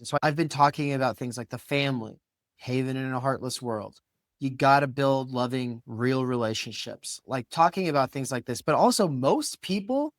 So I've been talking about things like the family, haven in a heartless world. You got to build loving, real relationships, like talking about things like this. But also, most people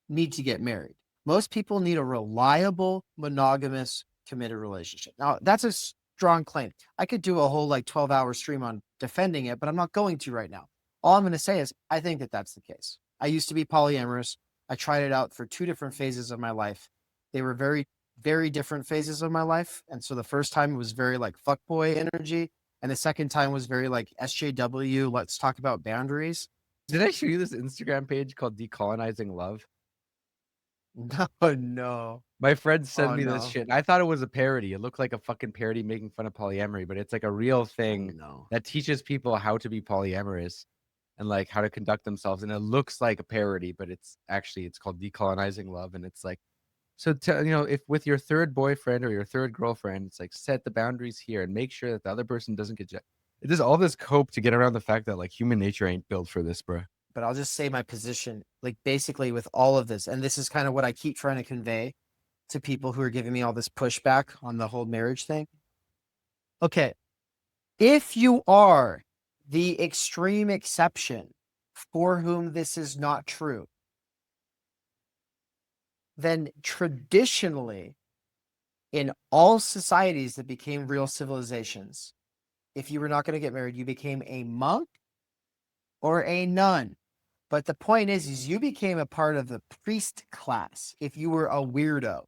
need to get married. Most people need a reliable, monogamous, committed relationship. Now, that's a strong claim. I could do a whole like 12-hour stream on defending it, but I'm not going to right now. All I'm going to say is I think that that's the case. I used to be polyamorous. I tried it out for 2 different phases of my life. They were very, very different phases of my life. And so the first time it was very like fuckboy energy. And the second time was very like SJW, let's talk about boundaries. Did I show you this Instagram page called Decolonizing Love? No, no. My friend sent Oh, me this no. shit. I thought it was a parody. It looked like a fucking parody making fun of polyamory, but it's like a real thing No. that teaches people how to be polyamorous and like how to conduct themselves. And it looks like a parody, but it's called Decolonizing Love. And it's like, so if with your third boyfriend or your third girlfriend, it's like set the boundaries here and make sure that the other person doesn't get it does all this cope to get around the fact that like human nature ain't built for this, bro. But I'll just say my position, like basically with all of this, and this is kind of what I keep trying to convey to people who are giving me all this pushback on the whole marriage thing. Okay, if you are the extreme exception for whom this is not true, then traditionally, in all societies that became real civilizations, if you were not going to get married, you became a monk or a nun. But the point is you became a part of the priest class if you were a weirdo.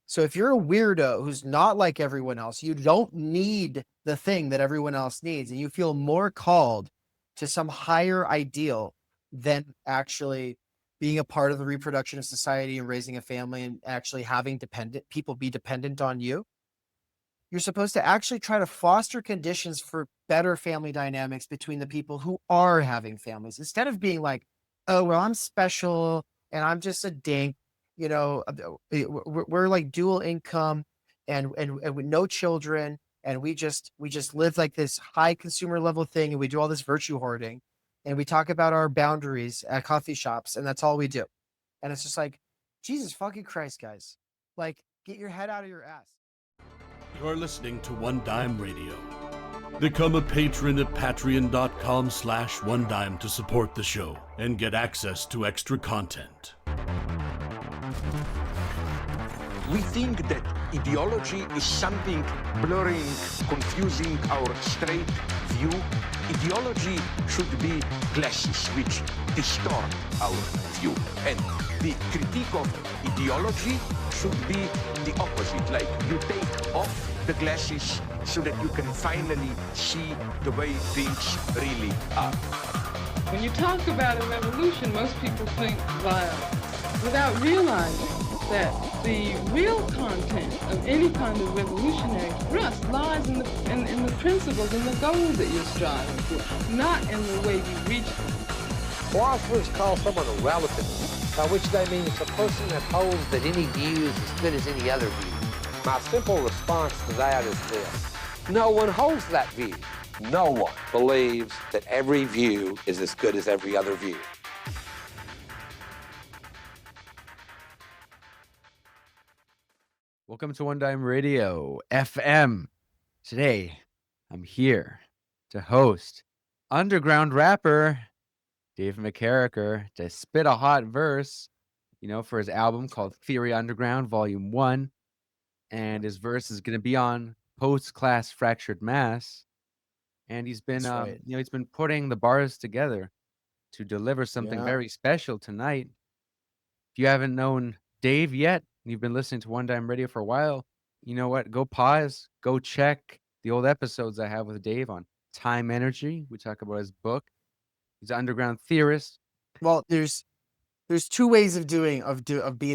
So if you're a weirdo who's not like everyone else, you don't need the thing that everyone else needs, and you feel more called to some higher ideal than actually being a part of the reproduction of society and raising a family and actually having people be dependent on you. You're supposed to actually try to foster conditions for better family dynamics between the people who are having families, instead of being like, oh, well, I'm special and I'm just a dink, we're like dual income and with no children. And we just live like this high consumer level thing. And we do all this virtue hoarding and we talk about our boundaries at coffee shops. And that's all we do. And it's just like, Jesus fucking Christ, guys, like get your head out of your ass. You're listening to One Dime Radio. Become a patron at patreon.com/onedime to support the show and get access to extra content. We think that ideology is something blurring, confusing our straight view. Ideology should be glasses which distort our view. And the critique of ideology should be the opposite. Like you take off the glasses so that you can finally see the way things really are. When you talk about a revolution, most people think violence without realizing that the real content of any kind of revolutionary thrust lies in the principles and the goals that you're striving for, not in the way you reach them. Philosophers call someone a relativist, by which they mean it's a person that holds that any view is as good as any other view. My simple response to that is this: no one holds that view. No one believes that every view is as good as every other view. Welcome to One Dime Radio FM. Today, I'm here to host underground rapper Dave McCarricker to spit a hot verse, for his album called Theory Underground Volume 1. And his verse is going to be on Post-Class Fractured Mass. And he's been, right. he's been putting the bars together to deliver something very special tonight. If you haven't known Dave yet, and you've been listening to One Dime Radio for a while, you know what? Go pause, go check the old episodes I have with Dave on Timeenergy. We talk about his book. He's an underground theorist. Well, there's 2 ways of being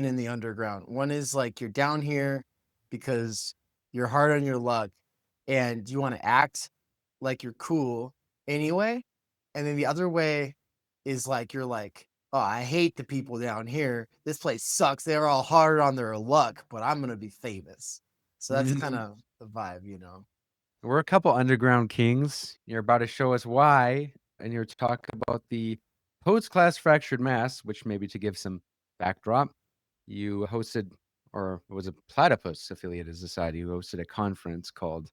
in the underground. One is like you're down here because you're hard on your luck and you want to act like you're cool anyway. And then the other way is like you're like, oh, I hate the people down here. This place sucks. They're all hard on their luck, but I'm gonna be famous. So that's kind of the vibe, We're a couple underground kings. You're about to show us why, and you're talking about the Post-Class Fractured Mass, which maybe to give some backdrop, you hosted or it was a platypus affiliated society, who hosted a conference called,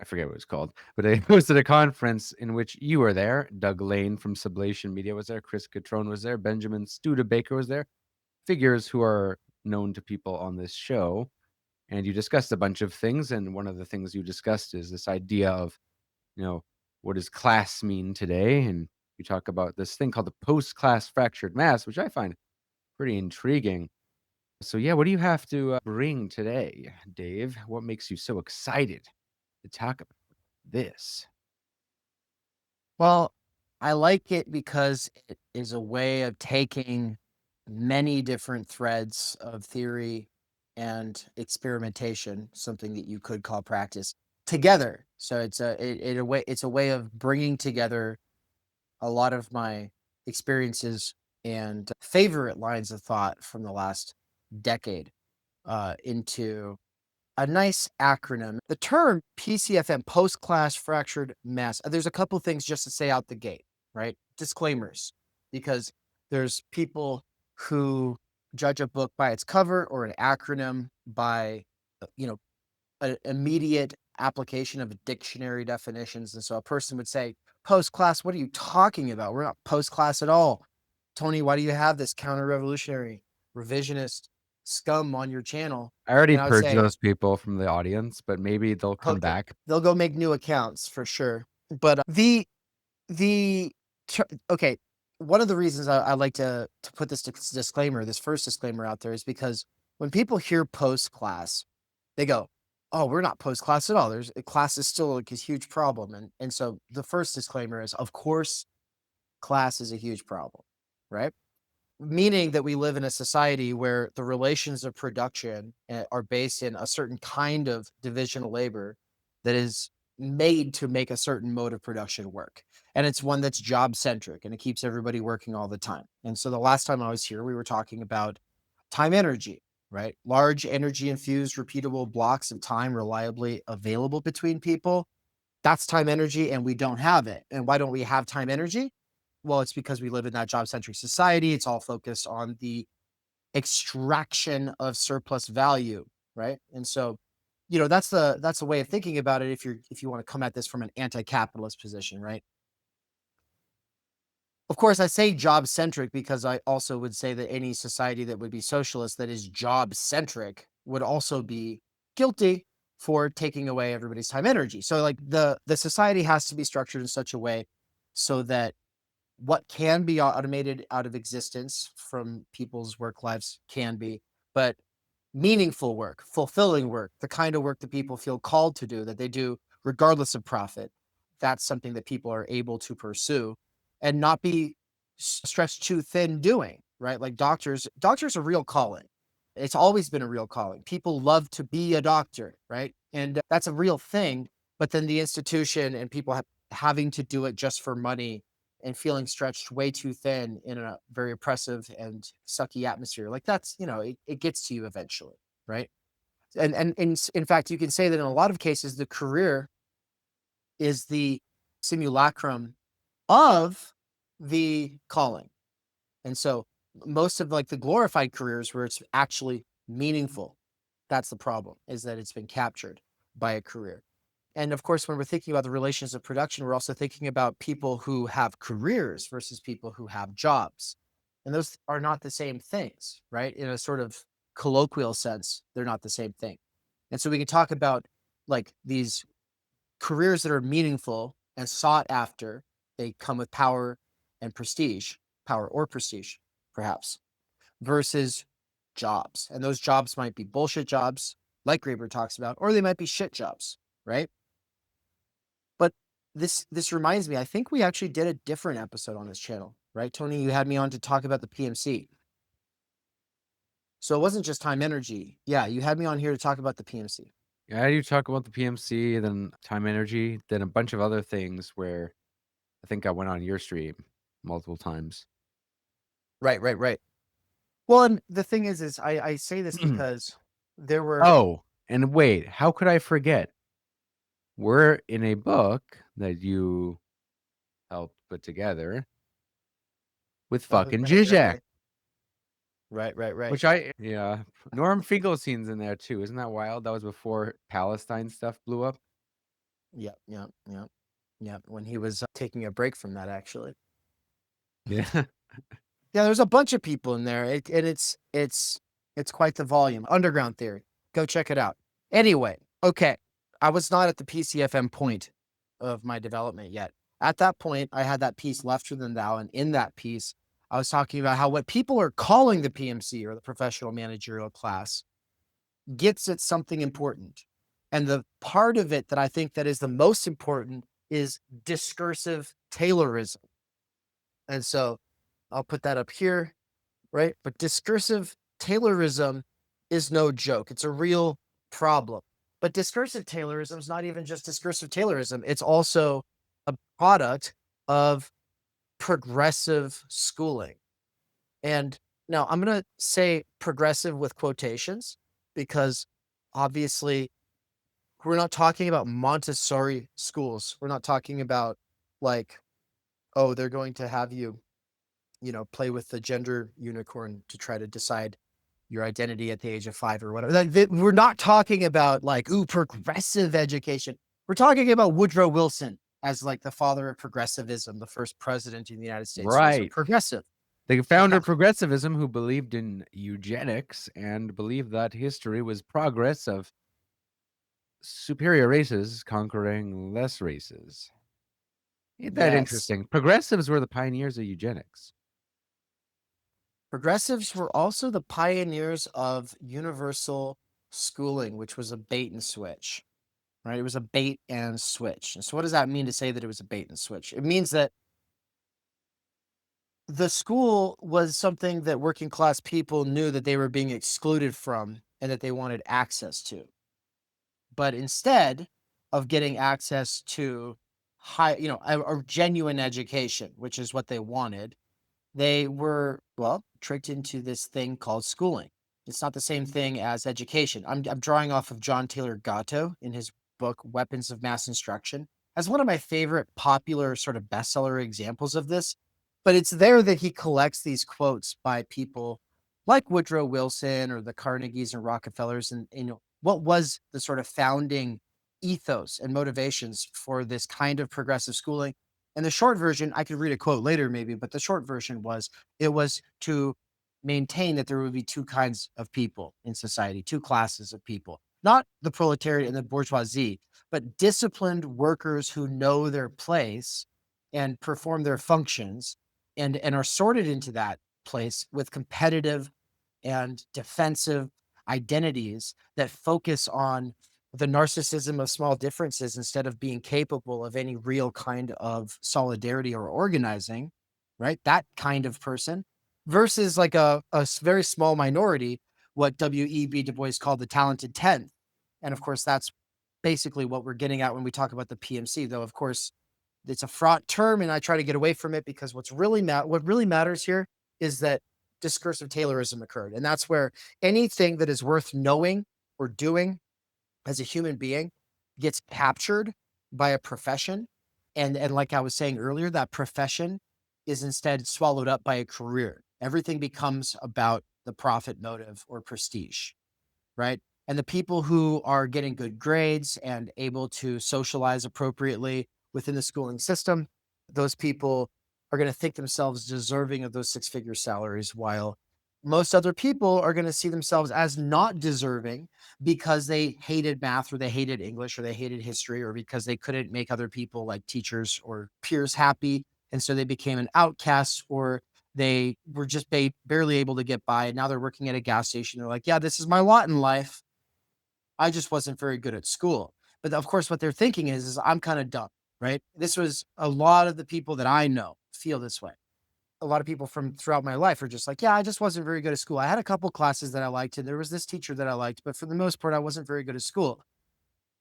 I forget what it was called, but they hosted a conference in which you were there. Doug Lane from Sublation Media was there. Chris Catrone was there. Benjamin Studebaker was there. Figures who are known to people on this show. And you discussed a bunch of things. And one of the things you discussed is this idea of, what does class mean today? And you talk about this thing called the post-class fractured mass, which I find pretty intriguing. So, yeah, what do you have to bring today, Dave? What makes you so excited to talk about this? Well, I like it because it is a way of taking many different threads of theory and experimentation, something that you could call practice, together. So it's a way of bringing together a lot of my experiences and favorite lines of thought from the last decade into a nice acronym. The term PCFM, post-class fractured mass, there's a couple things just to say out the gate, right? Disclaimers, because there's people who judge a book by its cover or an acronym by, an immediate application of dictionary definitions. And so a person would say, post-class, what are you talking about? We're not post-class at all. Tony, why do you have this counter-revolutionary, revisionist scum on your channel? I already And I would purged say, those people from the audience, but maybe they'll come okay, back. they'll go make new accounts for sure. But okay, one of the reasons I like to put this disclaimer, this first disclaimer out there, is because when people hear post-class, they go, oh, we're not post-class at all. Class is still like a huge problem. And so the first disclaimer is, of course, class is a huge problem, right? Meaning that we live in a society where the relations of production are based in a certain kind of division of labor that is made to make a certain mode of production work. And it's one that's job centric and it keeps everybody working all the time. And so the last time I was here, we were talking about Timeenergy, right? Large energy infused repeatable blocks of time reliably available between people. That's Timeenergy, and we don't have it. And why don't we have Timeenergy? Well, it's because we live in that job-centric society. It's all focused on the extraction of surplus value, right? And so, that's the way of thinking about it if you want to come at this from an anti-capitalist position, right? Of course, I say job-centric because I also would say that any society that would be socialist that is job-centric would also be guilty for taking away everybody's time energy. So like the society has to be structured in such a way so that what can be automated out of existence from people's work lives can be, but meaningful work, fulfilling work, the kind of work that people feel called to do, that they do regardless of profit, that's something that people are able to pursue and not be stretched too thin doing, right? Like doctors are real calling. It's always been a real calling. People love to be a doctor, right? And that's a real thing. But then the institution and people having to do it just for money and feeling stretched way too thin in a very oppressive and sucky atmosphere, like that's, it gets to you eventually, right? And in fact, you can say that in a lot of cases, the career is the simulacrum of the calling. And so most of like the glorified careers where it's actually meaningful, that's the problem, is that it's been captured by a career. And of course, when we're thinking about the relations of production, we're also thinking about people who have careers versus people who have jobs. And those are not the same things, right? In a sort of colloquial sense, they're not the same thing. And so we can talk about like these careers that are meaningful and sought after. They come with power and prestige, power or prestige, perhaps, versus jobs. And those jobs might be bullshit jobs, like Graeber talks about, or they might be shit jobs, right? But this reminds me, I think we actually did a different episode on this channel, right? Tony, you had me on to talk about the PMC. So it wasn't just Timeenergy. Yeah, you had me on here to talk about the PMC. Yeah, you talk about the PMC, then Timeenergy, then a bunch of other things where I think I went on your stream multiple times. Right. Well, and the thing is I say this because there were... Oh, and wait, how could I forget? We're in a book that you helped put together with fucking Zizek. Right. Which yeah. Norm Finkelstein's in there too. Isn't that wild? That was before Palestine stuff blew up. Yeah. When he was taking a break from that, actually. Yeah. Yeah, there's a bunch of people in there, and it's quite the volume. Underground Theory, go check it out. Anyway, okay, I was not at the PCFM point of my development yet. At that point, I had that piece Lefter Than Thou, and in that piece, I was talking about how what people are calling the PMC or the professional managerial class gets at something important, and the part of it that I think that is the most important is discursive Taylorism, and so I'll put that up here, right? But discursive Taylorism is no joke. It's a real problem. But discursive Taylorism is not even just discursive Taylorism. It's also a product of progressive schooling. And now I'm going to say progressive with quotations because obviously we're not talking about Montessori schools. We're not talking about like, oh, they're going to have you play with the gender unicorn to try to decide your identity at the age of 5 or whatever. We're not talking about like, ooh, progressive education. We're talking about Woodrow Wilson as like the father of progressivism, the first president in the United States. Who was a Right. progressive. The founder Yeah. of progressivism who believed in eugenics and believed that history was progress of superior races conquering less races. Ain't that Yes. interesting? Progressives were the pioneers of eugenics. Progressives were also the pioneers of universal schooling, which was a bait and switch, right? It was a bait and switch. And so what does that mean to say that it was a bait and switch? It means that the school was something that working class people knew that they were being excluded from and that they wanted access to. But instead of getting access to a genuine education, which is what they wanted, they were, well, tricked into this thing called schooling. It's not the same thing as education. I'm drawing off of John Taylor Gatto in his book, Weapons of Mass Instruction, as one of my favorite popular sort of bestseller examples of this. But it's there that he collects these quotes by people like Woodrow Wilson or the Carnegies and Rockefellers, and what was the sort of founding ethos and motivations for this kind of progressive schooling. And the short version, I could read a quote later maybe, but the short version was, it was to maintain that there would be two kinds of people in society, two classes of people, not the proletariat and the bourgeoisie, but disciplined workers who know their place and perform their functions and are sorted into that place with competitive and defensive identities that focus on the narcissism of small differences instead of being capable of any real kind of solidarity or organizing, right? That kind of person versus like a very small minority, what W.E.B. Du Bois called the talented 10th. And of course, that's basically what we're getting at when we talk about the PMC, though, of course, it's a fraught term and I try to get away from it because what really matters here is that discursive Taylorism occurred. And that's where anything that is worth knowing or doing as a human being gets captured by a profession. And like I was saying earlier, that profession is instead swallowed up by a career. Everything becomes about the profit motive or prestige, right? And the people who are getting good grades and able to socialize appropriately within the schooling system, those people are going to think themselves deserving of those six-figure salaries, while most other people are going to see themselves as not deserving because they hated math or they hated English or they hated history or because they couldn't make other people like teachers or peers happy. And so they became an outcast or they were just barely able to get by. And now they're working at a gas station. They're like, yeah, this is my lot in life. I just wasn't very good at school. But of course, what they're thinking is I'm kind of dumb, right? This was a lot of the people that I know feel this way. A lot of people from throughout my life are just like, yeah, I just wasn't very good at school. I had a couple classes that I liked, and there was this teacher that I liked, but for the most part, I wasn't very good at school.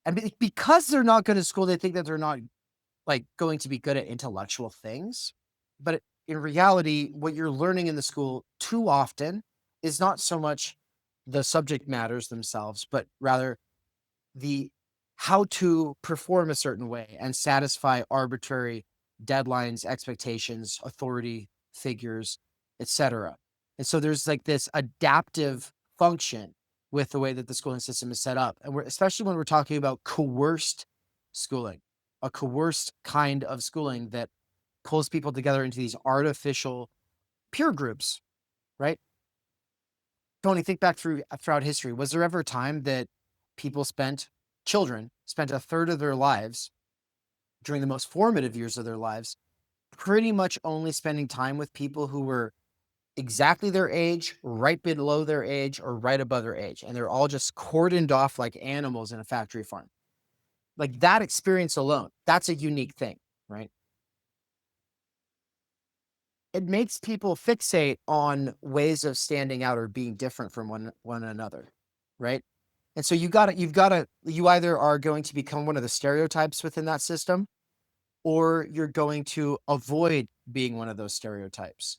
And because they're not good at school, they think that they're not like going to be good at intellectual things. But in reality, what you're learning in the school too often is not so much the subject matters themselves, but rather the how to perform a certain way and satisfy arbitrary deadlines, expectations, authority figures, etc. And so there's like this adaptive function with the way that the schooling system is set up. And especially when we're talking about coerced schooling, a coerced kind of schooling that pulls people together into these artificial peer groups, right? Tony, think back throughout history. Was there ever a time that children spent a third of their lives during the most formative years of their lives, pretty much only spending time with people who were exactly their age, right below their age, or right above their age, and they're all just cordoned off like animals in a factory farm? Like that experience alone, that's a unique thing, right? It makes people fixate on ways of standing out or being different from one another, right? And so you either are going to become one of the stereotypes within that system, or you're going to avoid being one of those stereotypes,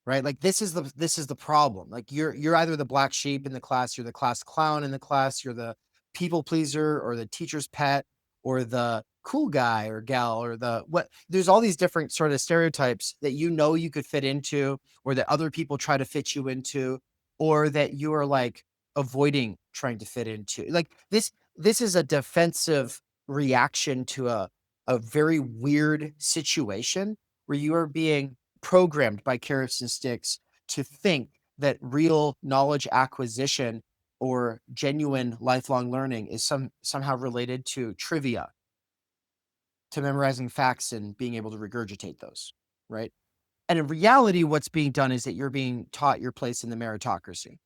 right? Like this is the problem. Like you're either the black sheep in the class, you're the class clown in the class, you're the people pleaser or the teacher's pet or the cool guy or gal or there's all these different sort of stereotypes that you could fit into, or that other people try to fit you into, or that you are like avoiding trying to fit into. Like this is a defensive reaction to a very weird situation where you are being programmed by carrots and sticks to think that real knowledge acquisition or genuine lifelong learning is somehow related to trivia, to memorizing facts and being able to regurgitate those, right? And in reality, what's being done is that you're being taught your place in the meritocracy.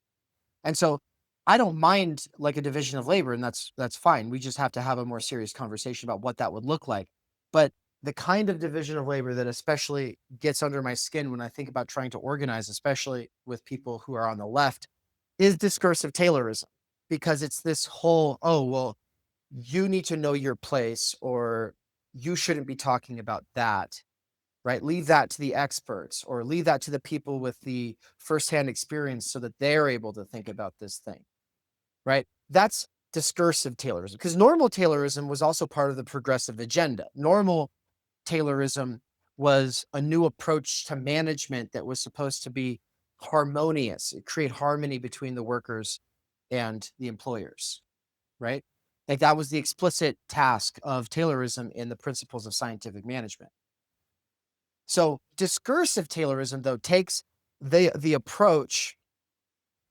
And so I don't mind like a division of labor, and that's fine. We just have to have a more serious conversation about what that would look like. But the kind of division of labor that especially gets under my skin when I think about trying to organize, especially with people who are on the left, is discursive Taylorism, because it's this whole, oh, well, you need to know your place, or you shouldn't be talking about that, right? Leave that to the experts, or leave that to the people with the firsthand experience so that they're able to think about this thing, right? That's discursive Taylorism, because normal Taylorism was also part of the progressive agenda. Normal Taylorism was a new approach to management that was supposed to be harmonious, create harmony between the workers and the employers, right? Like that was the explicit task of Taylorism in the principles of scientific management. So discursive Taylorism, though, takes the approach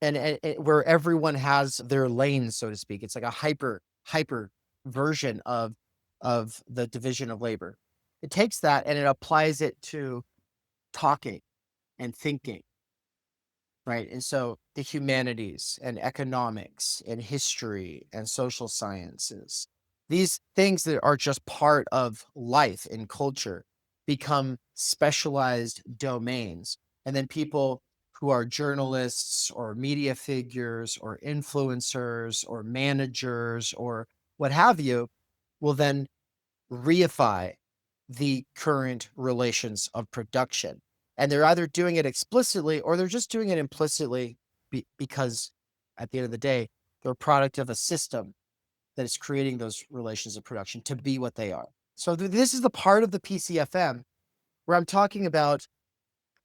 and where everyone has their lane, so to speak. It's like a hyper version of the division of labor. It takes that and it applies it to talking and thinking, right? And so the humanities and economics and history and social sciences, these things that are just part of life and culture, become specialized domains. And then people who are journalists or media figures or influencers or managers or what have you will then reify the current relations of production. And they're either doing it explicitly or they're just doing it implicitly because at the end of the day, they're a product of a system that is creating those relations of production to be what they are. So this is the part of the PCFM where I'm talking about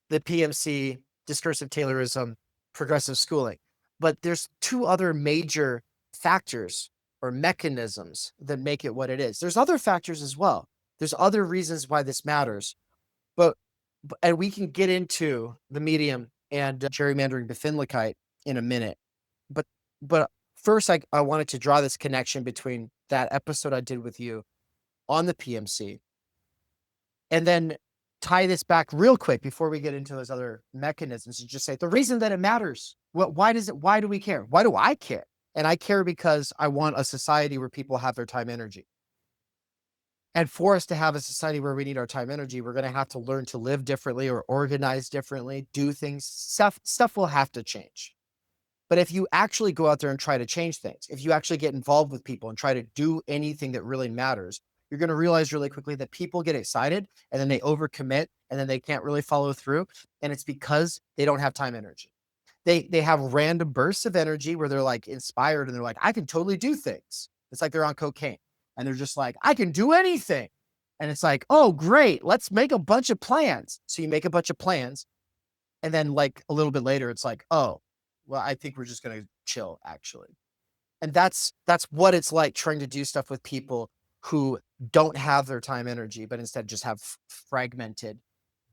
the PMC, discursive Taylorism, progressive schooling. But there's two other major factors or mechanisms that make it what it is. There's other factors as well. There's other reasons why this matters, and we can get into the medium and gerrymandering Befindlichkeit in a minute. But first, I wanted to draw this connection between that episode I did with you on the PMC, and then tie this back real quick before we get into those other mechanisms, and just say the reason that it matters. Why do we care? Why do I care? And I care because I want a society where people have their time, energy. And for us to have a society where we need our time, energy, we're going to have to learn to live differently or organize differently, do things. Stuff will have to change. But if you actually go out there and try to change things, if you actually get involved with people and try to do anything that really matters, you're going to realize really quickly that people get excited and then they overcommit and then they can't really follow through. And it's because they don't have time, energy. They have random bursts of energy where they're like inspired and they're like, I can totally do things. It's like they're on cocaine and they're just like, I can do anything. And it's like, oh, great. Let's make a bunch of plans. So you make a bunch of plans And then like a little bit later, it's like, oh, well, I think we're just going to chill actually. And that's what it's like trying to do stuff with people who don't have their time energy, but instead just have fragmented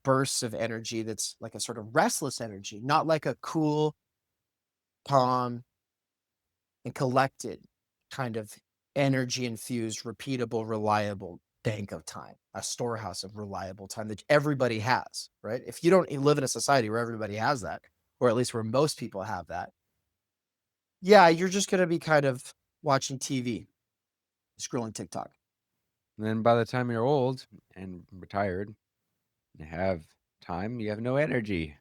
bursts of energy that's like a sort of restless energy, not like a cool, calm, and collected kind of energy infused, repeatable, reliable bank of time, a storehouse of reliable time that everybody has, right? If you don't live in a society where everybody has that, or at least where most people have that, yeah, you're just going to be kind of watching TV, scrolling TikTok. And then by the time you're old and retired and have time, you have no energy.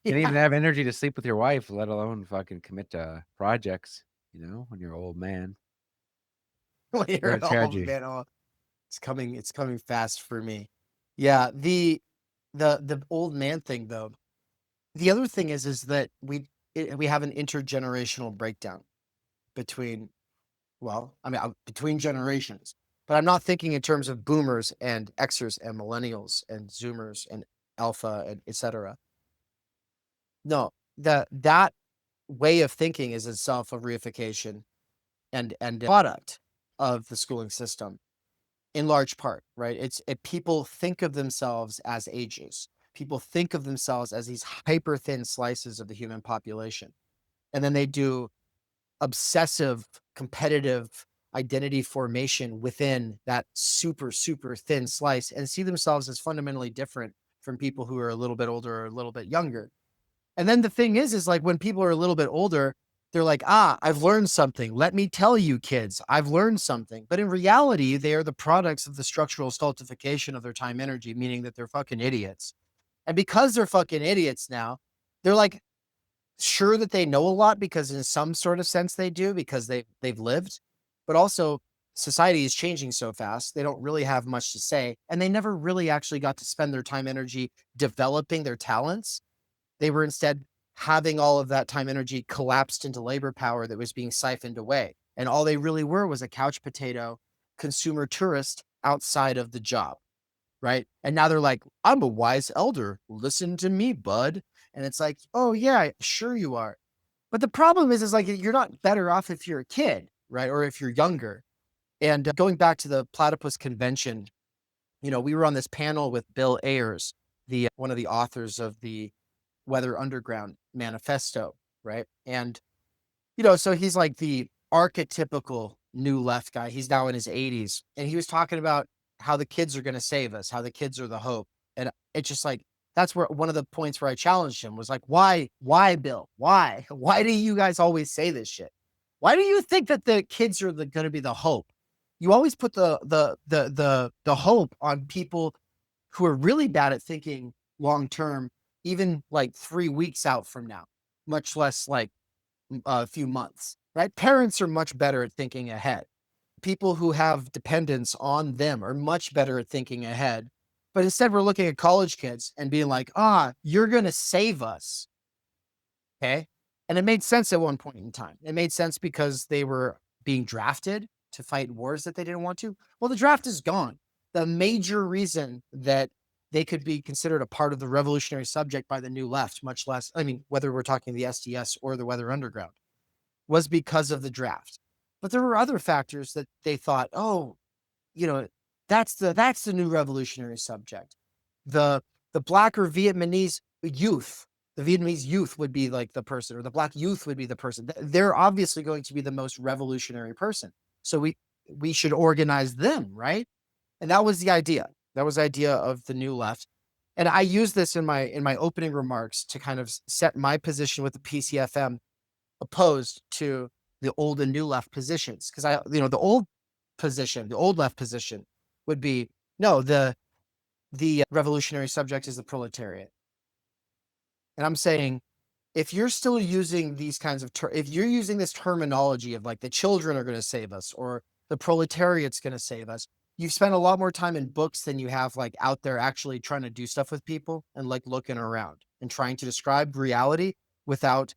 You can't even have energy to sleep with your wife, let alone fucking commit to projects, when you're an old man. When you're an old man, oh, it's coming fast for me. Yeah, the old man thing though. The other thing is that we have an intergenerational breakdown between, well, I mean, between generations. But I'm not thinking in terms of boomers and Xers and millennials and Zoomers and alpha and etc. No, that way of thinking is itself a reification and a product of the schooling system in large part, right? People think of themselves as ages. People think of themselves as these hyper thin slices of the human population. And then they do obsessive, competitive identity formation within that super, super thin slice and see themselves as fundamentally different from people who are a little bit older or a little bit younger. And then the thing is like when people are a little bit older, they're like, I've learned something. Let me tell you, kids, I've learned something. But in reality, they are the products of the structural stultification of their time energy, meaning that they're fucking idiots. And because they're fucking idiots now, they're like, sure that they know a lot because in some sort of sense they do because they've lived, but also society is changing so fast they don't really have much to say, and they never really actually got to spend their time energy developing their talents. They were instead having all of that time energy collapsed into labor power that was being siphoned away, and all they really were was a couch potato consumer tourist outside of the job, right? And now they're like, I'm a wise elder, listen to me, bud. And it's like, oh yeah, sure you are. But the problem is like, you're not better off if you're a kid, right? Or if you're younger. And going back to the platypus convention, we were on this panel with Bill Ayers, the one of the authors of the Weather Underground manifesto, right? And so he's like the archetypical new left guy. He's now in his 80s. And he was talking about how the kids are going to save us, how the kids are the hope. And it's just like, that's where one of the points where I challenged him was like, why, Bill? Why do you guys always say this shit? Why do you think that the kids are going to be the hope? You always put the hope on people who are really bad at thinking long term, even like 3 weeks out from now, much less like a few months, right? Parents are much better at thinking ahead. People who have dependence on them are much better at thinking ahead. But instead, we're looking at college kids and being like, you're going to save us. Okay. And it made sense at one point in time. It made sense because they were being drafted to fight wars that they didn't want to. Well, the draft is gone. The major reason that they could be considered a part of the revolutionary subject by the new left, much less, I mean, whether we're talking the SDS or the Weather Underground, was because of the draft. But there were other factors that they thought, that's the new revolutionary subject. The Black or Vietnamese youth, the Vietnamese youth would be like the person, or the Black youth would be the person. They're obviously going to be the most revolutionary person. So we should organize them, right? And that was the idea. That was the idea of the new left. And I use this in my opening remarks to kind of set my position with the PCFM opposed to the old and new left positions. Because the old left position would be, no, the revolutionary subject is the proletariat. And I'm saying, if you're still using these kinds of, if you're using this terminology of like the children are going to save us or the proletariat's going to save us, you've spent a lot more time in books than you have like out there actually trying to do stuff with people and like looking around and trying to describe reality without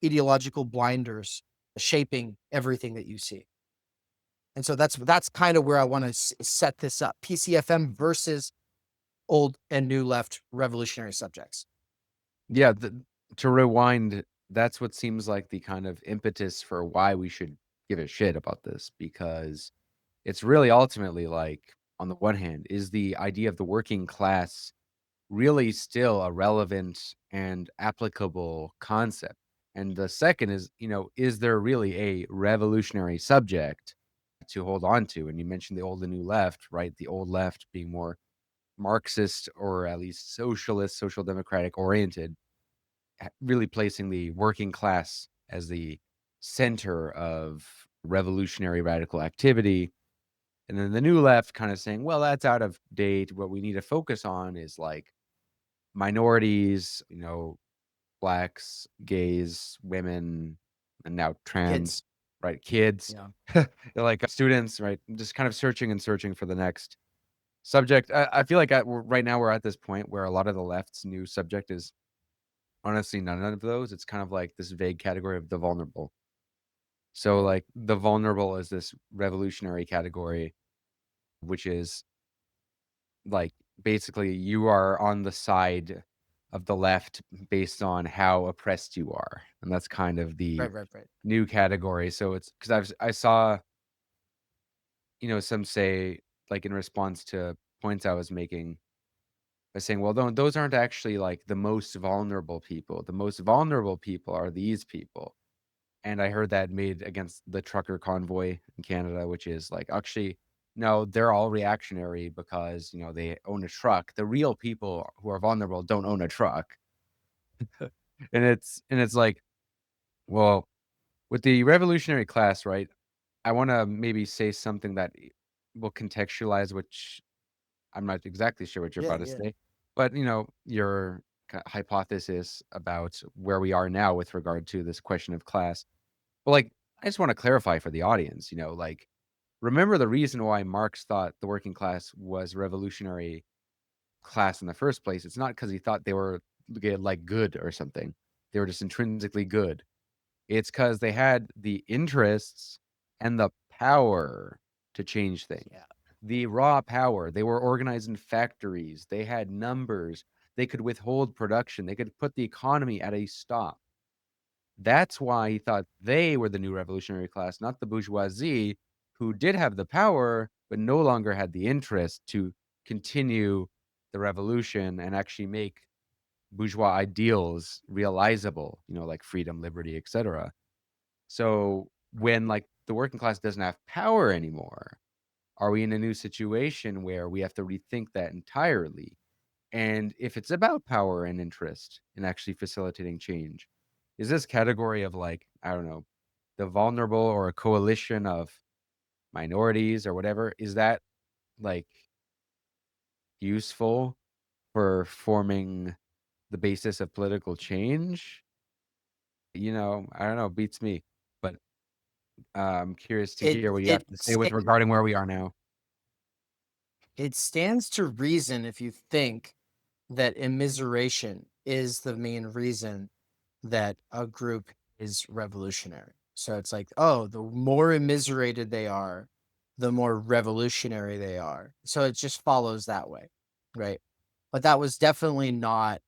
ideological blinders shaping everything that you see. And so that's kind of where I want to set this up. PCFM versus old and new left revolutionary subjects. Yeah, to rewind, that's what seems like the kind of impetus for why we should give a shit about this, because it's really ultimately like, on the one hand, is the idea of the working class really still a relevant and applicable concept? And the second is, is there really a revolutionary subject to hold on to? And you mentioned the old and new left, right? The old left being more Marxist or at least socialist, social democratic oriented, really placing the working class as the center of revolutionary radical activity. And then the new left kind of saying, well, that's out of date. What we need to focus on is like minorities, blacks, gays, women, and now trans, Kids. right? Kids, Yeah. they're like students, right? Just kind of searching and searching for the next subject. I feel like right now we're at this point where a lot of the left's new subject is honestly none of those. It's kind of like this vague category of the vulnerable. So, like, the vulnerable is this revolutionary category, which is like basically you are on the side of the left based on how oppressed you are. And that's kind of the Right. new category. So it's because I saw, some say, like, in response to points I was making, by saying, well, those aren't actually like the most vulnerable people. The most vulnerable people are these people. And I heard that made against the trucker convoy in Canada, which is like, actually, no, they're all reactionary because, they own a truck. The real people who are vulnerable don't own a truck. And it's like, well, with the revolutionary class, right? I want to maybe say something that will contextualize, which I'm not exactly sure what you're Yeah, about to yeah. say, but your hypothesis about where we are now with regard to this question of class. But like, I just want to clarify for the audience, like, remember the reason why Marx thought the working class was revolutionary class in the first place. It's not because he thought they were like good or something. They were just intrinsically good. It's because they had the interests and the power to change things. Yeah. The raw power. They were organized in factories. They had numbers. They could withhold production. They could put the economy at a stop. That's why he thought they were the new revolutionary class, not the bourgeoisie, who did have the power, but no longer had the interest to continue the revolution and actually make bourgeois ideals realizable, like freedom, liberty, etc. So when like the working class doesn't have power anymore, are we in a new situation where we have to rethink that entirely? And if it's about power and interest in actually facilitating change, is this category of like, I don't know, the vulnerable or a coalition of minorities or whatever, is that like useful for forming the basis of political change? I don't know, beats me. But I'm curious to It hear what you it have to say with sta- regarding where we are now. it stands to reason if you think that immiseration is the main reason that a group is revolutionary. So it's like, oh, the more immiserated they are, the more revolutionary they are. So it just follows that way, right? But that was definitely not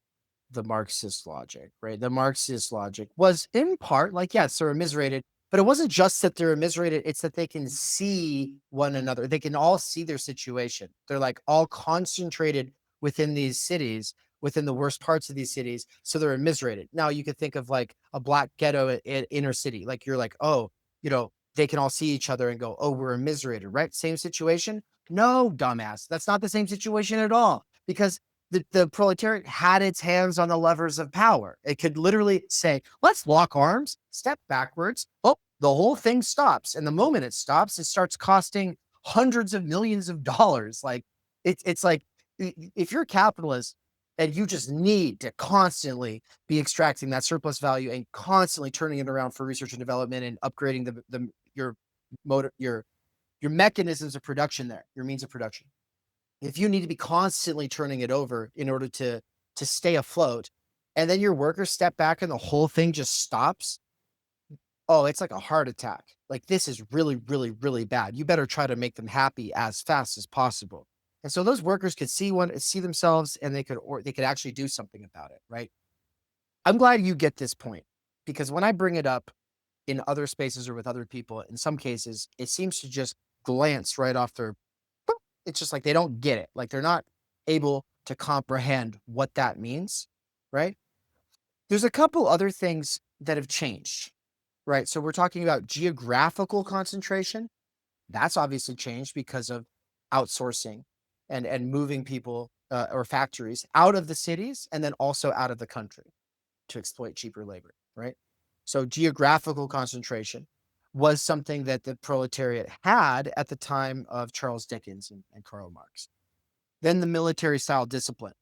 the Marxist logic, right? The Marxist logic was in part like, yes, they're immiserated, but it wasn't just that they're immiserated, it's that they can see one another. They can all see their situation. They're like all concentrated within these cities, within the worst parts of these cities. So they're immiserated. Now you could think of like a black ghetto in inner city. Like you're like, oh, they can all see each other and go, oh, we're immiserated, right? Same situation. No, dumbass. That's not the same situation at all. Because the proletariat had its hands on the levers of power. It could literally say, let's lock arms, step backwards. Oh, the whole thing stops. And the moment it stops, it starts costing hundreds of millions of dollars. Like it's like if you're a capitalist and you just need to constantly be extracting that surplus value and constantly turning it around for research and development and upgrading your motor, your mechanisms of production there, your means of production. If you need to be constantly turning it over in order to stay afloat, and then your workers step back and the whole thing just stops, oh, it's like a heart attack. Like this is really, really, really bad. You better try to make them happy as fast as possible. And so those workers could see themselves, and they could actually do something about it, right? I'm glad you get this point, because when I bring it up in other spaces or with other people, in some cases, it seems to just glance right off their. Boop. It's just like they don't get it. Like they're not able to comprehend what that means, right? There's a couple other things that have changed, right? So we're talking about geographical concentration. That's obviously changed because of outsourcing and moving people or factories out of the cities and then also out of the country to exploit cheaper labor, right? So geographical concentration was something that the proletariat had at the time of Charles Dickens and Karl Marx. Then the military style discipline,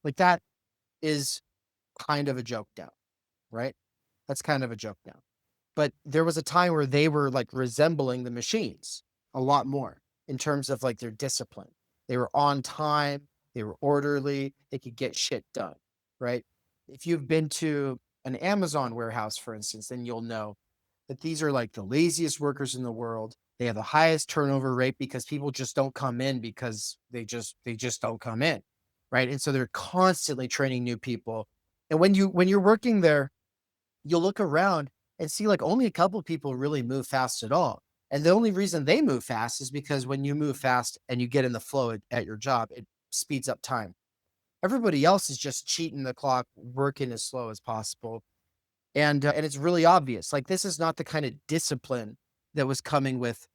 like that is kind of a joke now, right? That's kind of a joke now. But there was a time where they were like resembling the machines a lot more in terms of like their discipline. They were on time, they were orderly, they could get shit done, right? If you've been to an Amazon warehouse, for instance, then you'll know that these are like the laziest workers in the world. They have the highest turnover rate because people just don't come in because they just don't come in, right? And so they're constantly training new people. And when you're working there, you'll look around and see like only a couple of people really move fast at all. And the only reason they move fast is because when you move fast and you get in the flow at your job, it speeds up time. Everybody else is just cheating the clock, working as slow as possible. And it's really obvious. Like this is not the kind of discipline that was coming with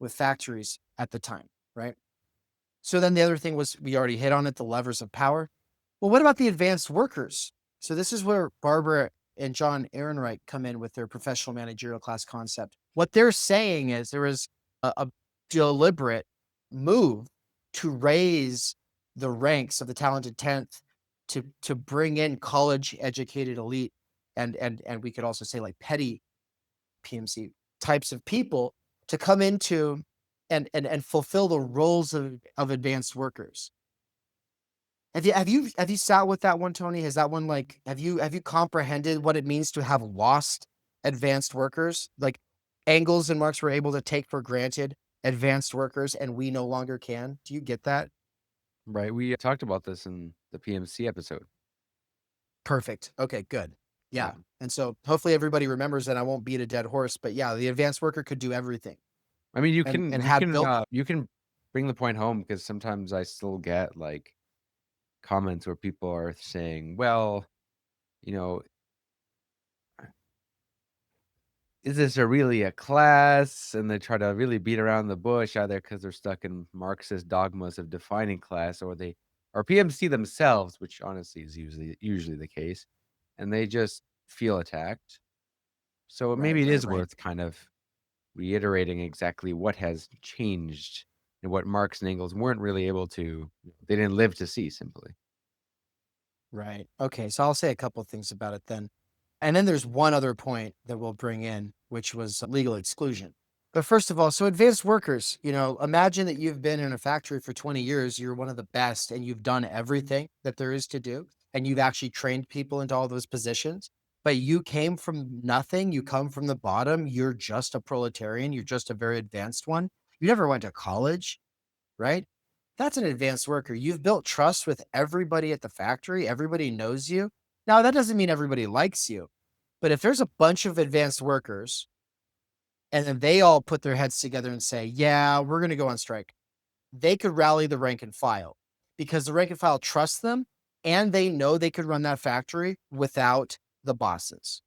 factories at the time, right? So then the other thing was, we already hit on it, the levers of power. Well, what about the advanced workers? So this is where Barbara and John Ehrenreich come in with their professional managerial class concept. What they're saying is there was a deliberate move to raise the ranks of the talented 10th to bring in college educated elite and we could also say like petty PMC types of people to come into and fulfill the roles of advanced workers. Have you sat with that one, Tony? Has that one like have you comprehended what it means to have lost advanced workers? Like Engels and Marx were able to take for granted advanced workers and we no longer can. Do you get that? Right. We talked about this in the PMC episode. Perfect. Okay, good. Yeah. Yeah. And so hopefully everybody remembers that. I won't beat a dead horse, but yeah, the advanced worker could do everything. I mean, And had built you can bring the point home, because sometimes I still get like comments where people are saying, well, you know, is this really a class? And they try to really beat around the bush, either because they're stuck in Marxist dogmas of defining class, or PMC themselves, which honestly is usually the case, and they just feel attacked. So maybe it is worth kind of reiterating exactly what has changed and what Marx and Engels weren't really able to, they didn't live to see, simply. Right. Okay. So I'll say a couple of things about it then. And then there's one other point that we'll bring in, which was legal exclusion. But first of all, so advanced workers, imagine that you've been in a factory for 20 years, you're one of the best, and you've done everything that there is to do, and you've actually trained people into all those positions. But you came from nothing, you come from the bottom, you're just a proletarian, you're just a very advanced one. You never went to college, right? That's an advanced worker. You've built trust with everybody at the factory. Everybody knows you. Now, that doesn't mean everybody likes you, but if there's a bunch of advanced workers and then they all put their heads together and say, yeah, we're going to go on strike, they could rally the rank and file because the rank and file trusts them and they know they could run that factory without the bosses.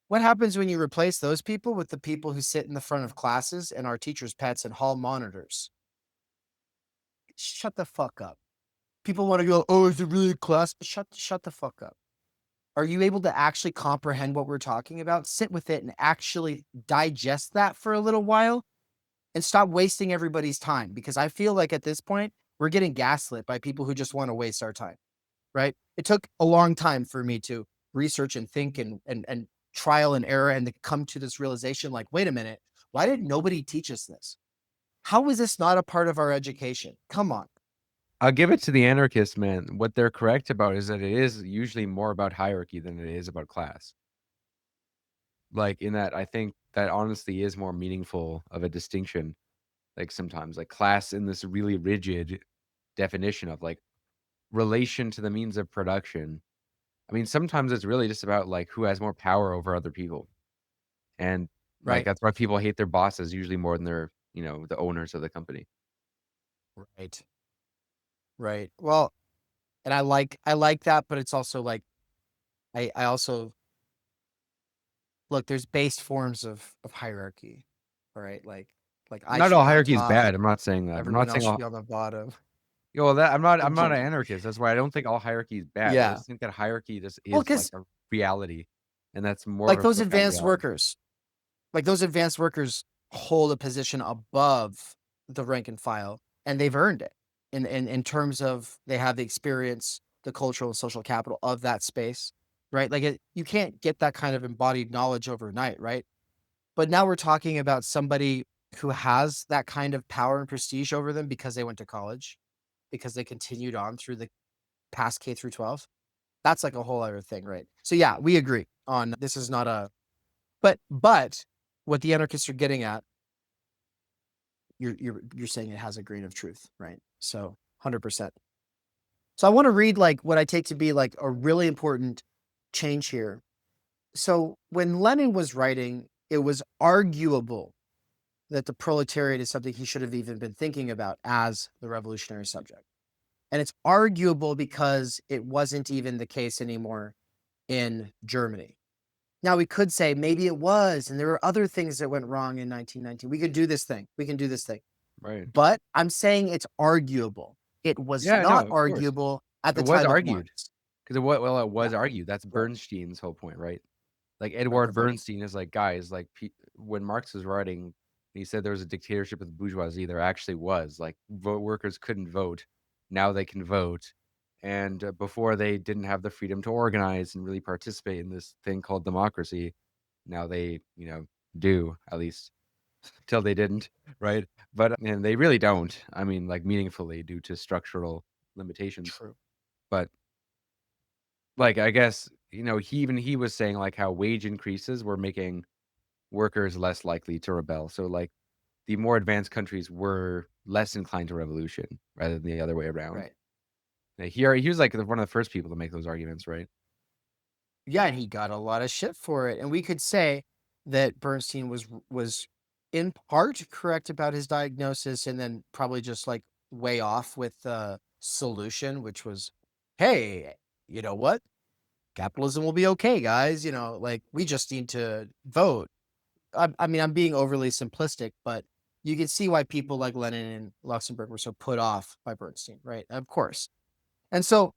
What happens when you replace those people with the people who sit in the front of classes and are teachers' pets and hall monitors? Shut the fuck up. People want to go, oh, is it really a class? Shut the fuck up. Are you able to actually comprehend what we're talking about? Sit with it and actually digest that for a little while and stop wasting everybody's time. Because I feel like at this point, we're getting gaslit by people who just want to waste our time, right? It took a long time for me to research and think and trial and error and to come to this realization like, wait a minute, why did nobody teach us this? How is this not a part of our education? Come on. I'll give it to the anarchists, man. What they're correct about is that it is usually more about hierarchy than it is about class. Like, in that, I think that honestly is more meaningful of a distinction. Like, sometimes, like, class in this really rigid definition of, like, relation to the means of production. I mean, sometimes it's really just about like who has more power over other people. And like Right. that's why people hate their bosses usually more than their, the owners of the company. Right. Right. Well, and I like that, but it's also like I also look, there's base forms of hierarchy. All right. Like I Not should all be on hierarchy is top, bad. I'm not saying that. I'm everyone not else saying should all. be on the bottom. Well, that I'm I'm not an joking. anarchist. That's why I don't think all hierarchy is bad. I Yeah. just think that hierarcy just Well, is like because a reality, and that's more like of those a profound advanced reality. workers, like those advanced workers hold a position above the rank and file, and they've earned it in terms of they have the experience, the cultural and social capital of that space, right? Like you can't get that kind of embodied knowledge overnight, right? But now we're talking about somebody who has that kind of power and prestige over them because they went to college, because they continued on through the past K through 12. That's like a whole other thing, right? So yeah, we agree on this is not a but what the anarchists are getting at, you're saying it has a grain of truth, right? So 100%. So I want to read like what I take to be like a really important change here. So when Lenin was writing, it was arguable that the proletariat is something he should have even been thinking about as the revolutionary subject. And it's arguable because it wasn't even the case anymore in Germany. Now we could say maybe it was, and there were other things that went wrong in 1919. We could do this thing. We can do this thing. Right. But I'm saying it's arguable. It was Yeah, no, not of course. arguable at It the was time of argued Marx. because it was Yeah. argued. That's Right. Bernstein's whole point, right? Like Right. Edward The voting. Bernstein is like, guys, like when Marx was writing, he said there was a dictatorship with bourgeoisie. There actually was. Like workers couldn't vote. Now they can vote. And before they didn't have the freedom to organize and really participate in this thing called democracy. Now they, do, at least till they didn't, right? But and they really don't. I mean, like meaningfully due to structural limitations. True. But like I guess, he was saying like how wage increases were making workers less likely to rebel. So like the more advanced countries were less inclined to revolution rather than the other way around. Right. He was like one of the first people to make those arguments, right? Yeah, and he got a lot of shit for it. And we could say that Bernstein was in part correct about his diagnosis and then probably just like way off with the solution, which was, hey, you know what? Capitalism will be okay, guys. Like we just need to vote. I mean, I'm being overly simplistic, but you can see why people like Lenin and Luxemburg were so put off by Bernstein, right? Of course. And so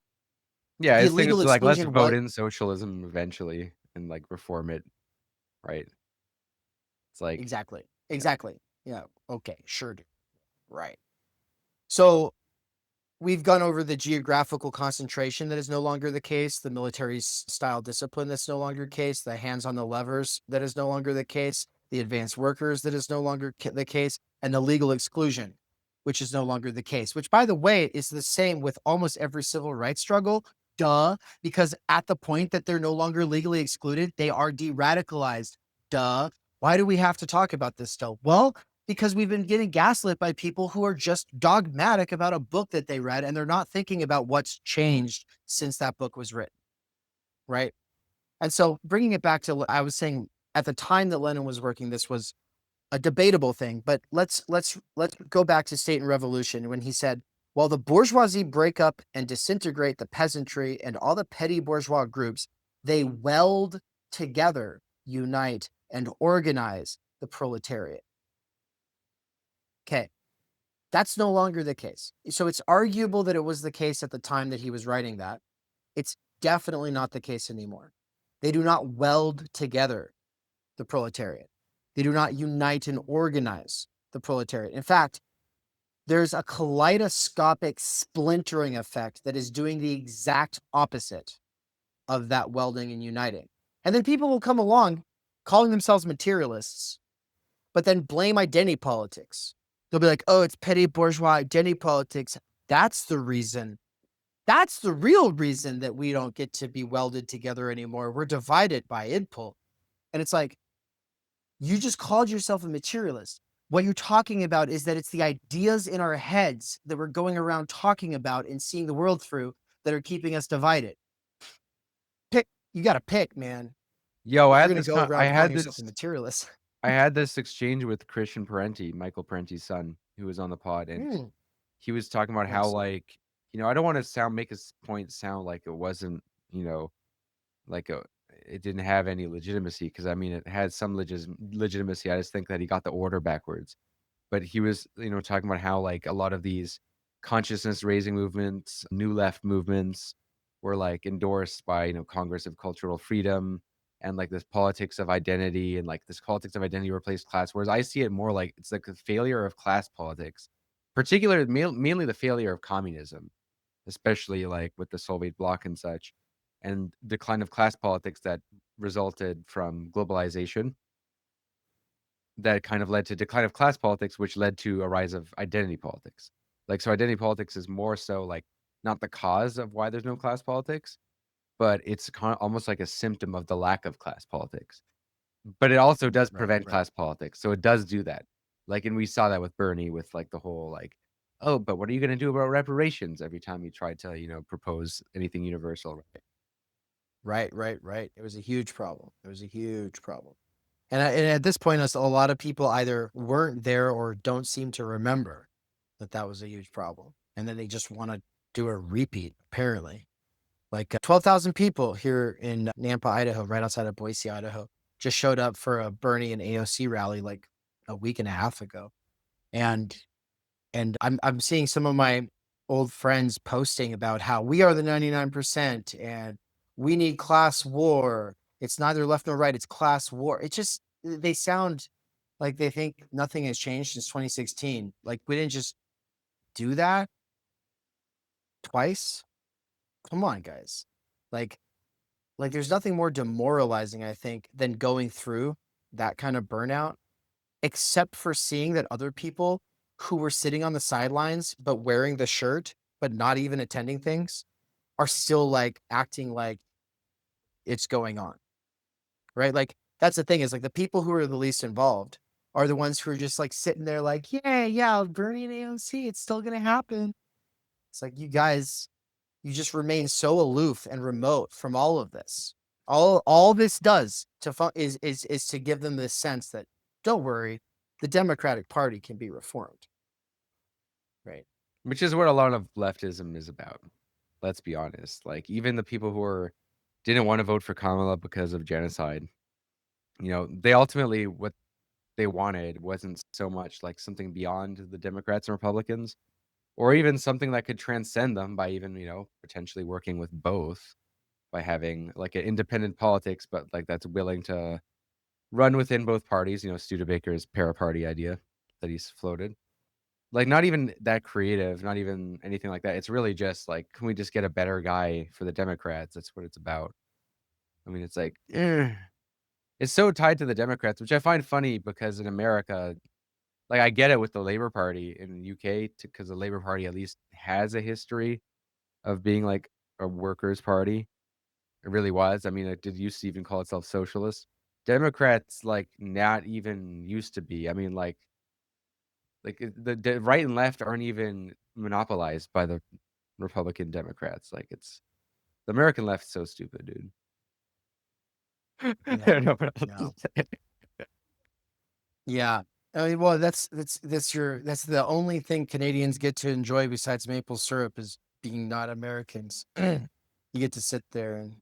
Yeah, the his thing illegal is like let's exclusion vote was in socialism eventually and like reform it, right? It's like exactly. Yeah. Okay. Sure. Right. So we've gone over the geographical concentration that is no longer the case, the military style discipline that's no longer the case, the hands on the levers that is no longer the case, the advanced workers that is no longer the case, and the legal exclusion, which is no longer the case, which, by the way, is the same with almost every civil rights struggle. Duh. Because at the point that they're no longer legally excluded, they are de-radicalized. Duh. Why do we have to talk about this still? Well, because we've been getting gaslit by people who are just dogmatic about a book that they read and they're not thinking about what's changed since that book was written, right? And so bringing it back to, I was saying at the time that Lenin was working, this was a debatable thing, but let's go back to State and Revolution when he said, while the bourgeoisie break up and disintegrate the peasantry and all the petty bourgeois groups, they weld together, unite, and organize the proletariat. Okay. That's no longer the case. So it's arguable that it was the case at the time that he was writing that. It's definitely not the case anymore. They do not weld together the proletariat. They do not unite and organize the proletariat. In fact, there's a kaleidoscopic splintering effect that is doing the exact opposite of that welding and uniting. And then people will come along calling themselves materialists, but then blame identity politics. They'll be like, oh, it's petty bourgeois identity politics. That's the reason. That's the real reason that we don't get to be welded together anymore. We're divided by input. And it's like, you just called yourself a materialist. What you're talking about is that it's the ideas in our heads that we're going around talking about and seeing the world through that are keeping us divided. you got to pick, man. Yo, If I you're had gonna this. go I around calling had yourself this. a materialist. I had this exchange with Christian Parenti, Michael Parenti's son, who was on the pod, and Mm, he was talking about how, nice. like, I don't want to make his point sound like it wasn't, like it didn't have any legitimacy, because I mean it had some legitimacy. I just think that he got the order backwards. But he was, talking about how, like, a lot of these consciousness raising movements, new left movements, were like endorsed by, Congress of Cultural Freedom, and like this politics of identity, and like this politics of identity replaced class. Whereas I see it more like it's like a failure of class politics, particularly mainly the failure of communism, especially like with the Soviet bloc and such, and decline of class politics that resulted from globalization, that kind of led to decline of class politics, which led to a rise of identity politics. Like, so identity politics is more so like not the cause of why there's no class politics, but it's almost like a symptom of the lack of class politics. But it also does prevent class politics. So it does do that. Like, and we saw that with Bernie, with like the whole like, oh, but what are you going to do about reparations every time you try to, propose anything universal, right? Right. It was a huge problem. And at this point, a lot of people either weren't there or don't seem to remember that was a huge problem. And then they just want to do a repeat, apparently. Like 12,000 people here in Nampa, Idaho, right outside of Boise, Idaho, just showed up for a Bernie and AOC rally like a week and a half ago. And I'm seeing some of my old friends posting about how we are the 99% and we need class war. It's neither left nor right, it's class war. It just, they sound like they think nothing has changed since 2016. Like, we didn't just do that twice. Come on, guys. Like there's nothing more demoralizing, I think, than going through that kind of burnout, except for seeing that other people who were sitting on the sidelines but wearing the shirt but not even attending things are still like acting like it's going on. Right? Like, that's the thing, is like the people who are the least involved are the ones who are just like sitting there like, yeah, Bernie and AOC, it's still gonna happen. It's like, you guys, you just remain so aloof and remote from all of this. All this does is to give them this sense that, don't worry, the Democratic Party can be reformed. Right. Which is what a lot of leftism is about. Let's be honest. Like, even the people who didn't want to vote for Kamala because of genocide, they ultimately, what they wanted wasn't so much like something beyond the Democrats and Republicans, or even something that could transcend them by even, potentially working with both, by having like an independent politics, but like that's willing to run within both parties, Studebaker's para-party idea that he's floated. Like, not even that creative, not even anything like that. It's really just like, can we just get a better guy for the Democrats? That's what it's about. I mean, it's like, it's so tied to the Democrats, which I find funny, because in America, like, I get it with the Labour Party in the UK, because the Labour Party at least has a history of being like a workers' party. It really was. I mean, it did used to even call itself socialist. Democrats, like, not even used to be. I mean, like the right and left aren't even monopolized by the Republican Democrats. Like, it's the American left's so stupid, dude. I don't know what else to say. Yeah. I mean, well, that's the only thing Canadians get to enjoy besides maple syrup, is being not Americans. You get to sit there and,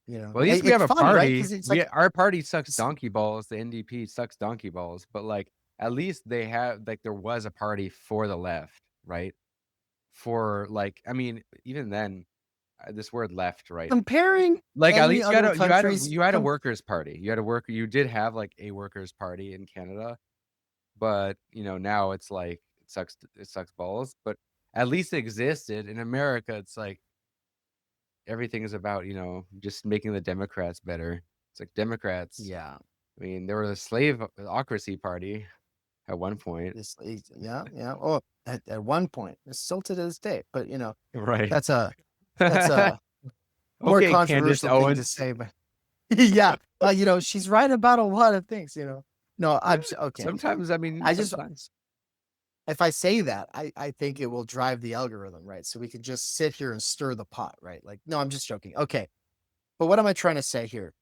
Well, at least we have it's a fun, right? party. Because it's like, Our party sucks donkey balls. The NDP sucks donkey balls. But like, at least they have, like, there was a party for the left, right? For like, I mean, even then, this word left, right? comparing Like, at any least other countries. you had a workers' party. You did have like a workers' party in Canada, but now it's like it sucks balls. But at least it existed. In America, it's like everything is about, just making the Democrats better. It's like, Democrats. Yeah. I mean, there was a slaveocracy party at one point. Yeah. Oh, at one point, it's still to this day, but Right. that's a more Okay, Candace controversial thing to Owens. say, but yeah, she's right about a lot of things. No, I'm okay. Sometimes, I mean, I just, sometimes. if I say that, I think it will drive the algorithm, right? So we can just sit here and stir the pot, right? Like, no, I'm just joking. Okay. But what am I trying to say here?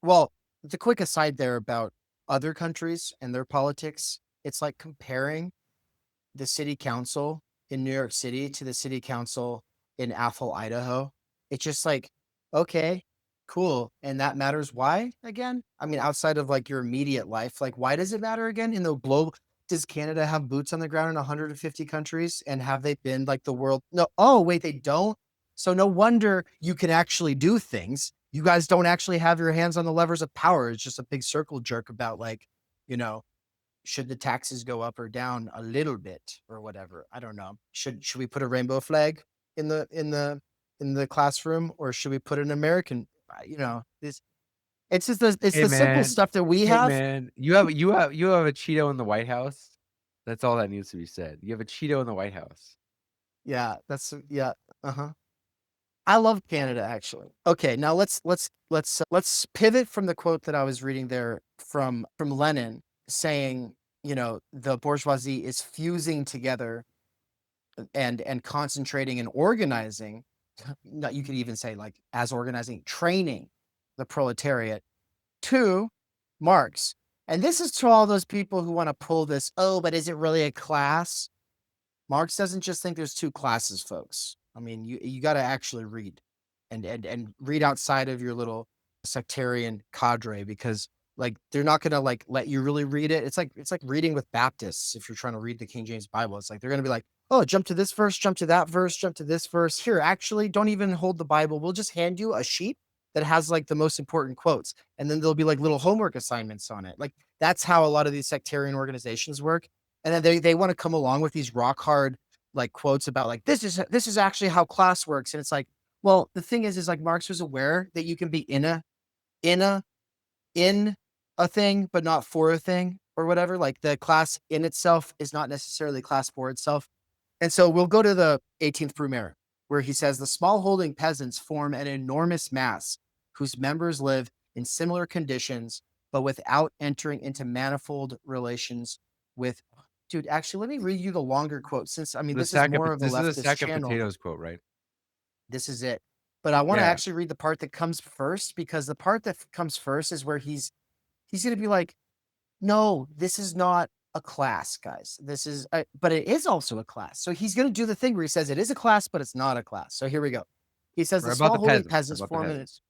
Well, the quick aside there about other countries and their politics, it's like comparing the city council in New York City to the city council in Athol, Idaho. It's just like, okay, cool. And that matters why again? I mean, outside of like your immediate life, like why does it matter again in the globe? Does Canada have boots on the ground in 150 countries? And have they been like the world? No. Oh, wait, they don't. So no wonder you can actually do things. You guys don't actually have your hands on the levers of power. It's just a big circle jerk about like, you know, should the taxes go up or down a little bit or whatever? I don't know. Should we put a rainbow flag in the classroom, or should we put an American? This it's just it's Hey the simple man, stuff that we hey have. man, you have a Cheeto in the White House. That's all that needs to be said. You have a Cheeto in the White House. Yeah, yeah. Uh-huh. I love Canada actually. Okay, now let's pivot from the quote that I was reading there from Lenin saying, the bourgeoisie is fusing together and concentrating and organizing. You could even say like as organizing, training the proletariat to Marx. And this is to all those people who want to pull this, oh, but is it really a class? Marx doesn't just think there's two classes, folks. I mean, you got to actually read and read outside of your little sectarian cadre, because like they're not going to like let you really read it. It's like reading with Baptists. If you're trying to read the King James Bible, it's like they're going to be like, oh, jump to this verse, jump to that verse, jump to this verse. Here, actually, don't even hold the Bible. We'll just hand you a sheet that has like the most important quotes, and then there'll be like little homework assignments on it. Like that's how a lot of these sectarian organizations work. And then they want to come along with these rock hard like quotes about like this is actually how class works. And it's like, well, the thing is like Marx was aware that you can be in a thing, but not for a thing or whatever. Like the class in itself is not necessarily class for itself. And so we'll go to the 18th Brumaire, where he says the small holding peasants form an enormous mass whose members live in similar conditions, but without entering into manifold relations with. Dude, actually, let me read you the longer quote, since I mean this is more of a This is a leftist sack of channel. potatoes quote, right? This is it. But I want to Yeah. actually read the part that comes first, because the part that comes first is where he's going to be like, no, this is not a class, guys. This is, but it is also a class. So he's going to do the thing where he says it is a class, but it's not a class. So here we go. He says Or the about small the holding peasants. peasants About the form peasants.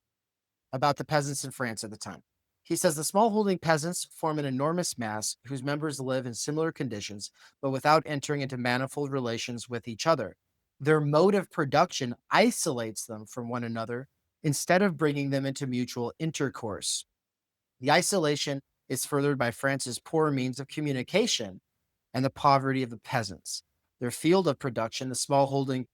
about the peasants in France at the time. He says the small holding peasants form an enormous mass whose members live in similar conditions, but without entering into manifold relations with each other. Their mode of production isolates them from one another instead of bringing them into mutual intercourse. The isolation is furthered by France's poor means of communication and the poverty of the peasants. Their field of production, the small holding,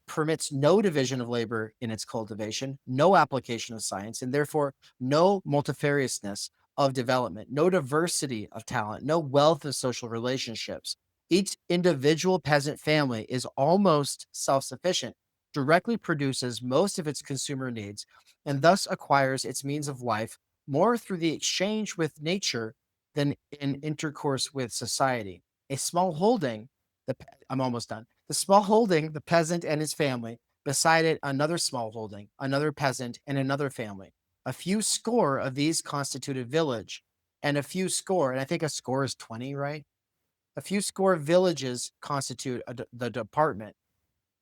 permits no division of labor in its cultivation, no application of science, and therefore no multifariousness of development, no diversity of talent, no wealth of social relationships. Each individual peasant family is almost self-sufficient, directly produces most of its consumer needs, and thus acquires its means of life more through the exchange with nature than in intercourse with society. A small holding, I'm almost done. The small holding, the peasant and his family, beside it another small holding, another peasant, and another family. A few score of these constitute a village, and a few score, and I think a score is 20, right? A few score villages constitute the department.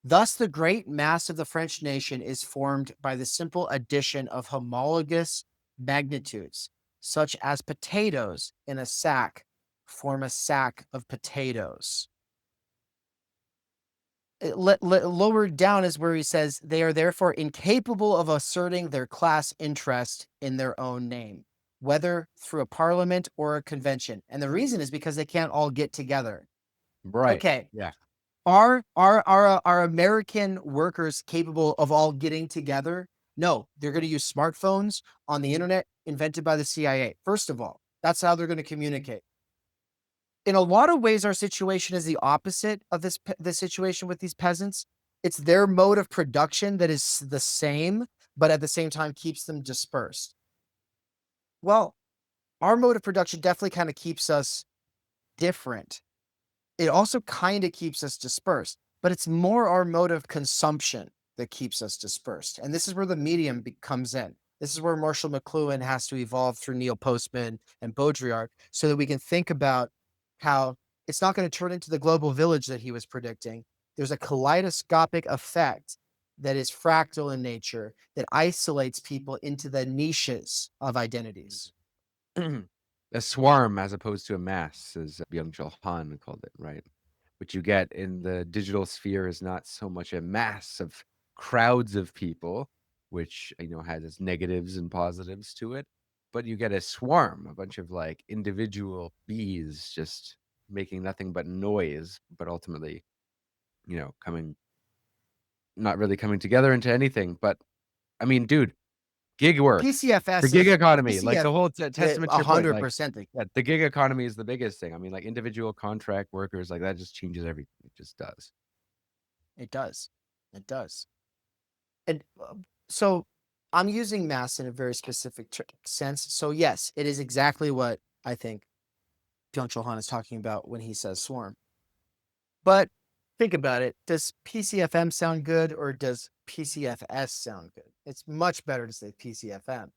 Thus, the great mass of the French nation is formed by the simple addition of homologous magnitudes, such as potatoes in a sack form a sack of potatoes. Lower down is where he says they are therefore incapable of asserting their class interest in their own name, whether through a parliament or a convention. And the reason is because they can't all get together. Right. Okay. Yeah. Are American workers capable of all getting together? No, they're going to use smartphones on the internet invented by the CIA. First of all, that's how they're going to communicate. In a lot of ways, our situation is the opposite of this situation with these peasants. It's their mode of production that is the same, but at the same time keeps them dispersed. Well, our mode of production definitely kind of keeps us different. It also kind of keeps us dispersed, but it's more our mode of consumption that keeps us dispersed. And this is where the medium comes in. This is where Marshall McLuhan has to evolve through Neil Postman and Baudrillard so that we can think about how it's not going to turn into the global village that he was predicting. There's a kaleidoscopic effect that is fractal in nature that isolates people into the niches of identities. A swarm as opposed to a mass, as Byung-Chul Han called it, right? What you get in the digital sphere is not so much a mass of crowds of people, which has its negatives and positives to it, but you get a swarm, a bunch of like individual bees just making nothing but noise, but ultimately, not really coming together into anything. But I mean, dude, gig work, PCFS the gig is economy, like the PCF whole testament to your point, like 100%. the gig economy is the biggest thing. I mean, like individual contract workers, like that just changes everything. It just does. It does. It does. And so I'm using mass in a very specific sense. So yes, it is exactly what I think Byung-Chul Han is talking about when he says swarm. But think about it. Does PCFM sound good or does PCFS sound good? It's much better to say PCFM.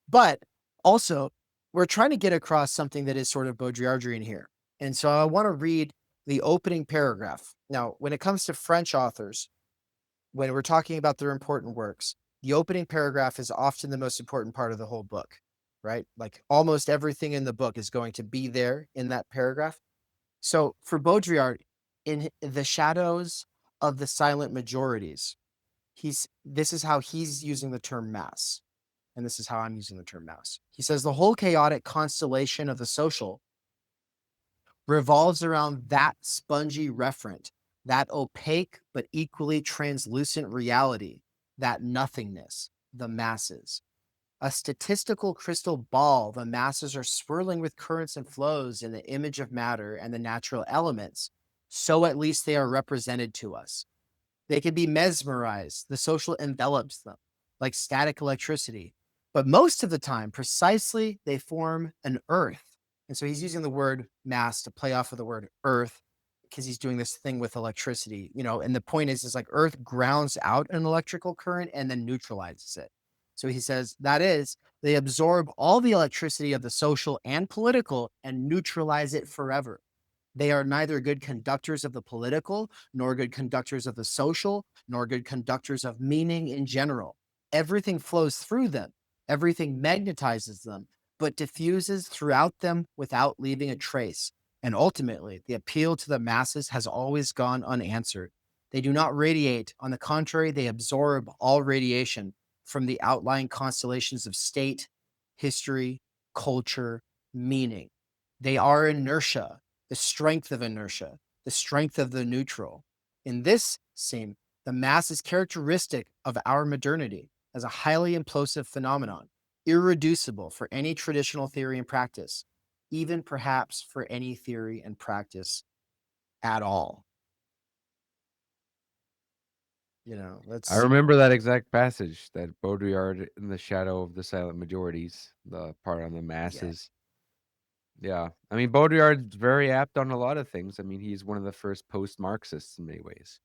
But also, we're trying to get across something that is sort of Baudrillardian here. And so I want to read the opening paragraph. Now, when it comes to French authors, when we're talking about their important works, the opening paragraph is often the most important part of the whole book, right? Like almost everything in the book is going to be there in that paragraph. So for Baudrillard, in the shadows of the silent majorities, this is how he's using the term mass. And this is how I'm using the term mass. He says the whole chaotic constellation of the social revolves around that spongy referent, that opaque but equally translucent reality, that nothingness, the masses. A statistical crystal ball, the masses are swirling with currents and flows in the image of matter and the natural elements. So at least they are represented to us. They can be mesmerized. The social envelops them like static electricity. But most of the time, precisely, they form an earth. And so he's using the word mass to play off of the word earth because he's doing this thing with electricity, and the point is like earth grounds out an electrical current and then neutralizes it. So he says that is, they absorb all the electricity of the social and political and neutralize it forever. They are neither good conductors of the political, nor good conductors of the social, nor good conductors of meaning in general. Everything flows through them. Everything magnetizes them, but diffuses throughout them without leaving a trace. And ultimately, the appeal to the masses has always gone unanswered. They do not radiate. On the contrary, they absorb all radiation from the outlying constellations of state, history, culture, meaning. They are inertia, the strength of inertia, the strength of the neutral. In this scene, the mass is characteristic of our modernity as a highly implosive phenomenon, irreducible for any traditional theory and practice, even perhaps for any theory and practice at all. I remember that exact passage, that Baudrillard in the shadow of the silent majorities, the part on the masses. Yeah. I mean, Baudrillard's very apt on a lot of things. I mean, he's one of the first post-Marxists in many ways.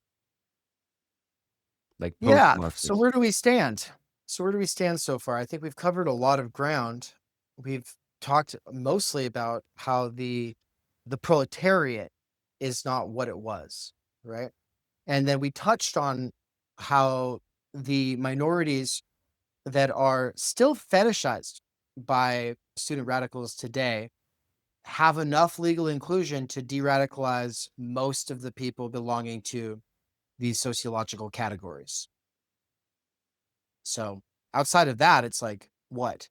Like post-Marxist. So where do we stand? So far? I think we've covered a lot of ground. We've talked mostly about how the proletariat is not what it was, right? And then we touched on how the minorities that are still fetishized by student radicals today have enough legal inclusion to de-radicalize most of the people belonging to these sociological categories. So outside of that, it's like, what?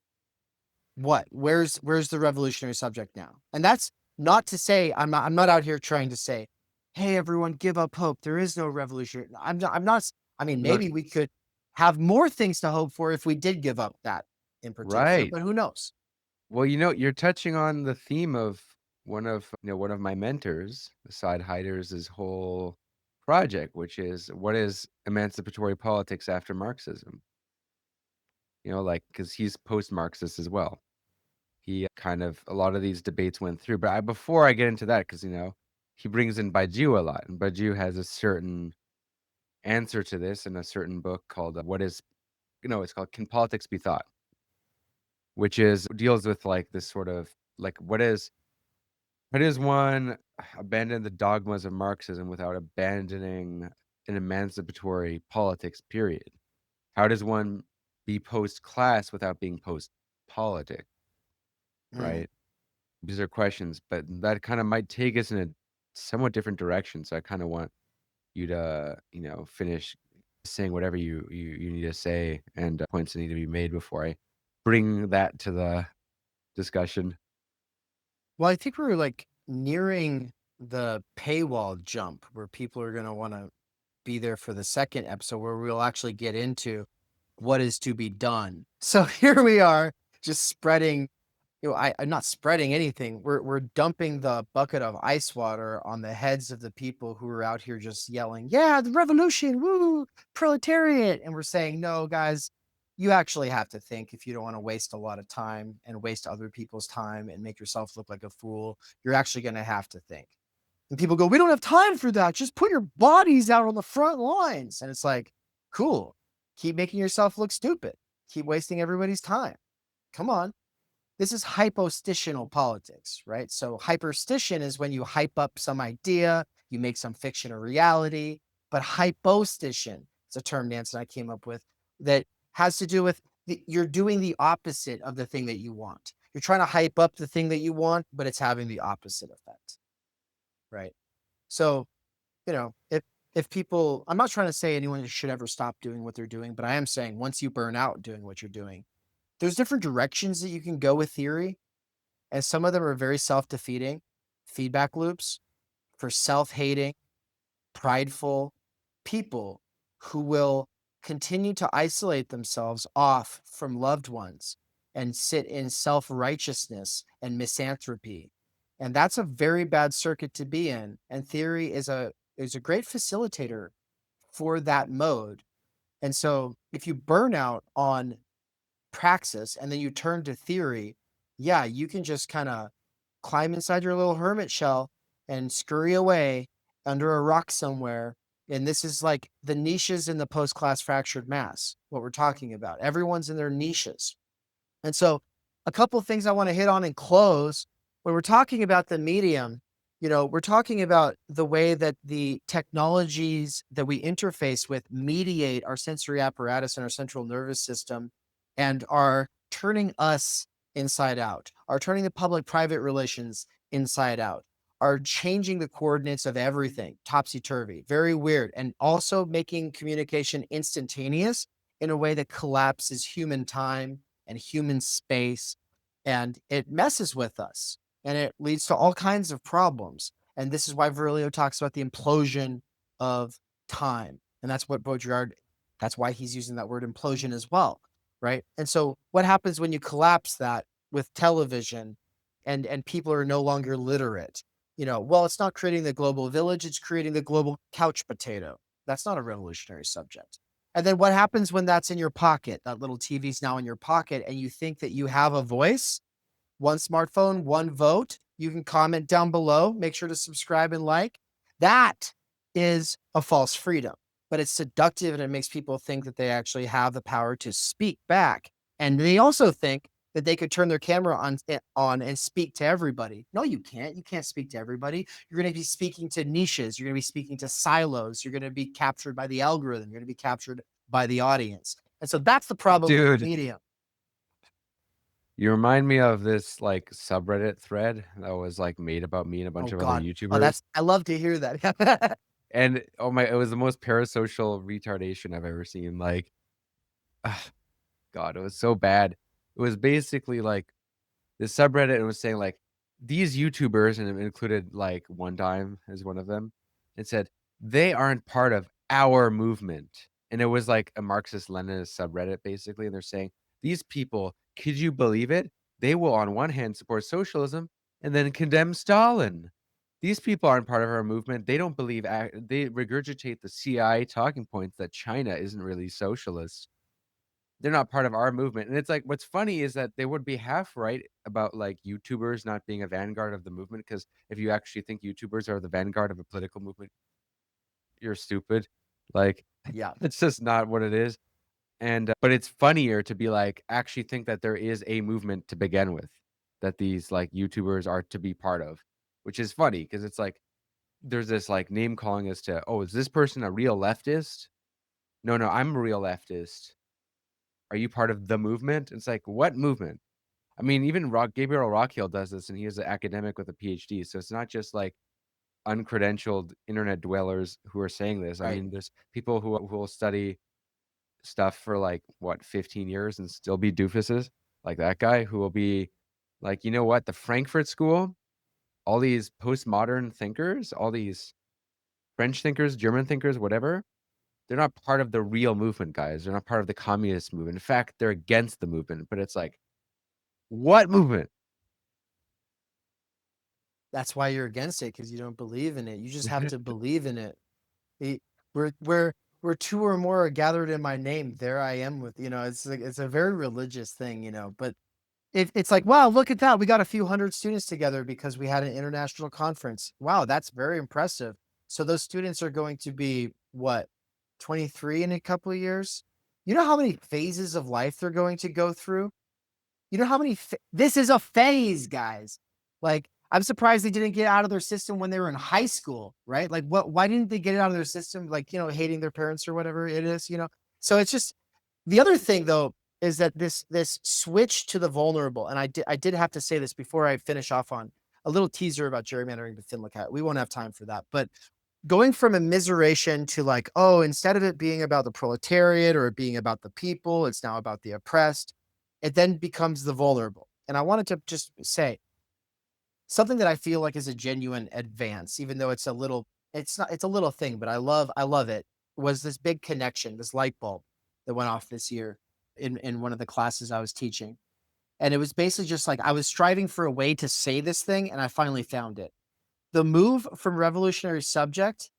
Where's the revolutionary subject now? And that's not to say I'm not out here trying to say, hey, everyone, give up hope. There is no revolution. I'm not. I mean, maybe we could have more things to hope for if we did give up that in particular, Right. but who knows? Well, you're touching on the theme of one of my mentors, Asad Haider's whole project, which is what is emancipatory politics after Marxism? Because he's post-Marxist as well. He a lot of these debates went through. But before I get into that, because he brings in Badiou a lot, and Badiou has a certain answer to this in a certain book called it's called Can Politics Be Thought, which deals with like this sort of like how does one abandon the dogmas of Marxism without abandoning an emancipatory politics, period? How does one be post-class without being post-politic, right? These are questions, but that kind of might take us in a somewhat different direction. So I kind of want you to, finish saying whatever you need to say and points that need to be made before I bring that to the discussion. Well, I think we're like nearing the paywall jump where people are going to want to be there for the second episode where we'll actually get into what is to be done. So here we are just spreading, I'm not spreading anything. We're dumping the bucket of ice water on the heads of the people who are out here just yelling, yeah, the revolution, woo, proletariat. And we're saying, no, guys, you actually have to think if you don't want to waste a lot of time and waste other people's time and make yourself look like a fool. You're actually going to have to think. And people go, we don't have time for that. Just put your bodies out on the front lines. And it's like, cool. Keep making yourself look stupid. Keep wasting everybody's time. Come on. This is hypostitional politics, right? So hyperstition is when you hype up some idea, you make some fiction a reality. But hypostition, it's a term Nancy and I came up with that has to do with you're doing the opposite of the thing that you want. You're trying to hype up the thing that you want, but it's having the opposite effect. Right. So, if people, I'm not trying to say anyone should ever stop doing what they're doing, but I am saying once you burn out doing what you're doing, there's different directions that you can go with theory. And some of them are very self-defeating feedback loops for self-hating, prideful people who will continue to isolate themselves off from loved ones and sit in self-righteousness and misanthropy. And that's a very bad circuit to be in. And theory is a great facilitator for that mode. And so if you burn out on praxis and then you turn to theory, yeah, you can just kind of climb inside your little hermit shell and scurry away under a rock somewhere. And this is like the niches in the post-class fractured mass, what we're talking about. Everyone's in their niches. And so a couple of things I want to hit on and close. When we're talking about the medium, we're talking about the way that the technologies that we interface with mediate our sensory apparatus and our central nervous system and are turning us inside out, are turning the public-private relations inside out, are changing the coordinates of everything, topsy-turvy, very weird, and also making communication instantaneous in a way that collapses human time and human space, and it messes with us, and it leads to all kinds of problems. And this is why Virilio talks about the implosion of time, and that's what Baudrillard, that's why he's using that word implosion as well, right? And so what happens when you collapse that with television and people are no longer literate? Well, it's not creating the global village, it's creating the global couch potato. That's not a revolutionary subject. And then what happens when that's in your pocket? That little TV's now in your pocket and you think that you have a voice? One smartphone, one vote. You can comment down below. Make sure to subscribe and like. That is a false freedom, but it's seductive and it makes people think that they actually have the power to speak back. And they also think that they could turn their camera on and speak to everybody. No, you can't. You can't speak to everybody. You're going to be speaking to niches. You're going to be speaking to silos. You're going to be captured by the algorithm. You're going to be captured by the audience. And so that's the problem with the medium. You remind me of this like subreddit thread that was like made about me and a bunch of other YouTubers. I love to hear that. And it was the most parasocial retardation I've ever seen. Like, God, it was so bad. It was basically like this subreddit, and it was saying like these YouTubers, and it included like One Time as one of them. It said they aren't part of our movement, and it was like a Marxist-Leninist subreddit basically, and they're saying these people, could you believe it? They will on one hand support socialism and then condemn Stalin. These people aren't part of our movement. They don't believe, they regurgitate the CIA talking points that China isn't really socialist. They're not part of our movement. And it's like, what's funny is that they would be half right about like YouTubers not being a vanguard of the movement. Because if you actually think YouTubers are the vanguard of a political movement, you're stupid. Like, Yeah. it's just not what it is. And but it's funnier to be like, actually think that there is a movement to begin with, that these like YouTubers are to be part of, which is funny because it's like there's this like name calling as to, oh, is this person a real leftist? No, I'm a real leftist. Are you part of the movement? It's like, what movement? I mean, even Gabriel Rockhill does this, and he is an academic with a PhD. So it's not just like uncredentialed internet dwellers who are saying this. I Right. mean, there's people who will study stuff for like what 15 years and still be doofuses, like that guy who will be like, you know what, the Frankfurt School, all these postmodern thinkers, all these French thinkers, German thinkers, whatever, they're not part of the real movement, guys. They're not part of the communist movement. In fact, they're against the movement. But it's like, what movement? That's why you're against it, because you don't believe in it. You just have to believe in it. The- where two or more are gathered in my name, there I am with, it's like, it's a very religious thing, but it's like, wow, look at that. We got a few hundred students together because we had an international conference. Wow, that's very impressive. So those students are going to be what, 23 in a couple of years? You know how many phases of life they're going to go through? You know how many this is a phase, guys. Like, I'm surprised they didn't get out of their system when they were in high school, right? Like, why didn't they get it out of their system? Like, hating their parents or whatever it is. So it's just the other thing though is that this switch to the vulnerable, and I did have to say this before I finish off on a little teaser about gerrymandering the Finlicat. We won't have time for that, but going from immiseration to like, oh, instead of it being about the proletariat or it being about the people, it's now about the oppressed. It then becomes the vulnerable. And I wanted to just say something that I feel like is a genuine advance, even though it's not, it's a little thing, but I love it, was this big connection, this light bulb that went off this year in one of the classes I was teaching. And it was basically just like I was striving for a way to say this thing, and I finally found it. The move from revolutionary subject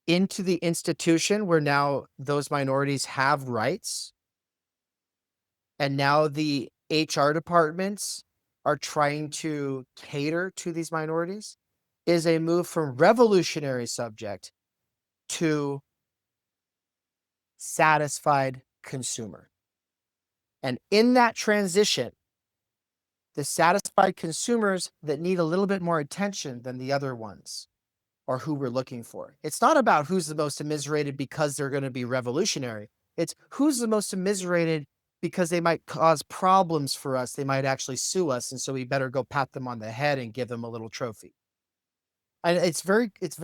into the institution where now those minorities have rights, and now the HR departments are trying to cater to these minorities, is a move from revolutionary subject to satisfied consumer. And in that transition, the satisfied consumers that need a little bit more attention than the other ones are who we're looking for. It's not about who's the most immiserated because they're going to be revolutionary. It's who's the most immiserated because they might cause problems for us. They might actually sue us. And so we better go pat them on the head and give them a little trophy. And it's very, it's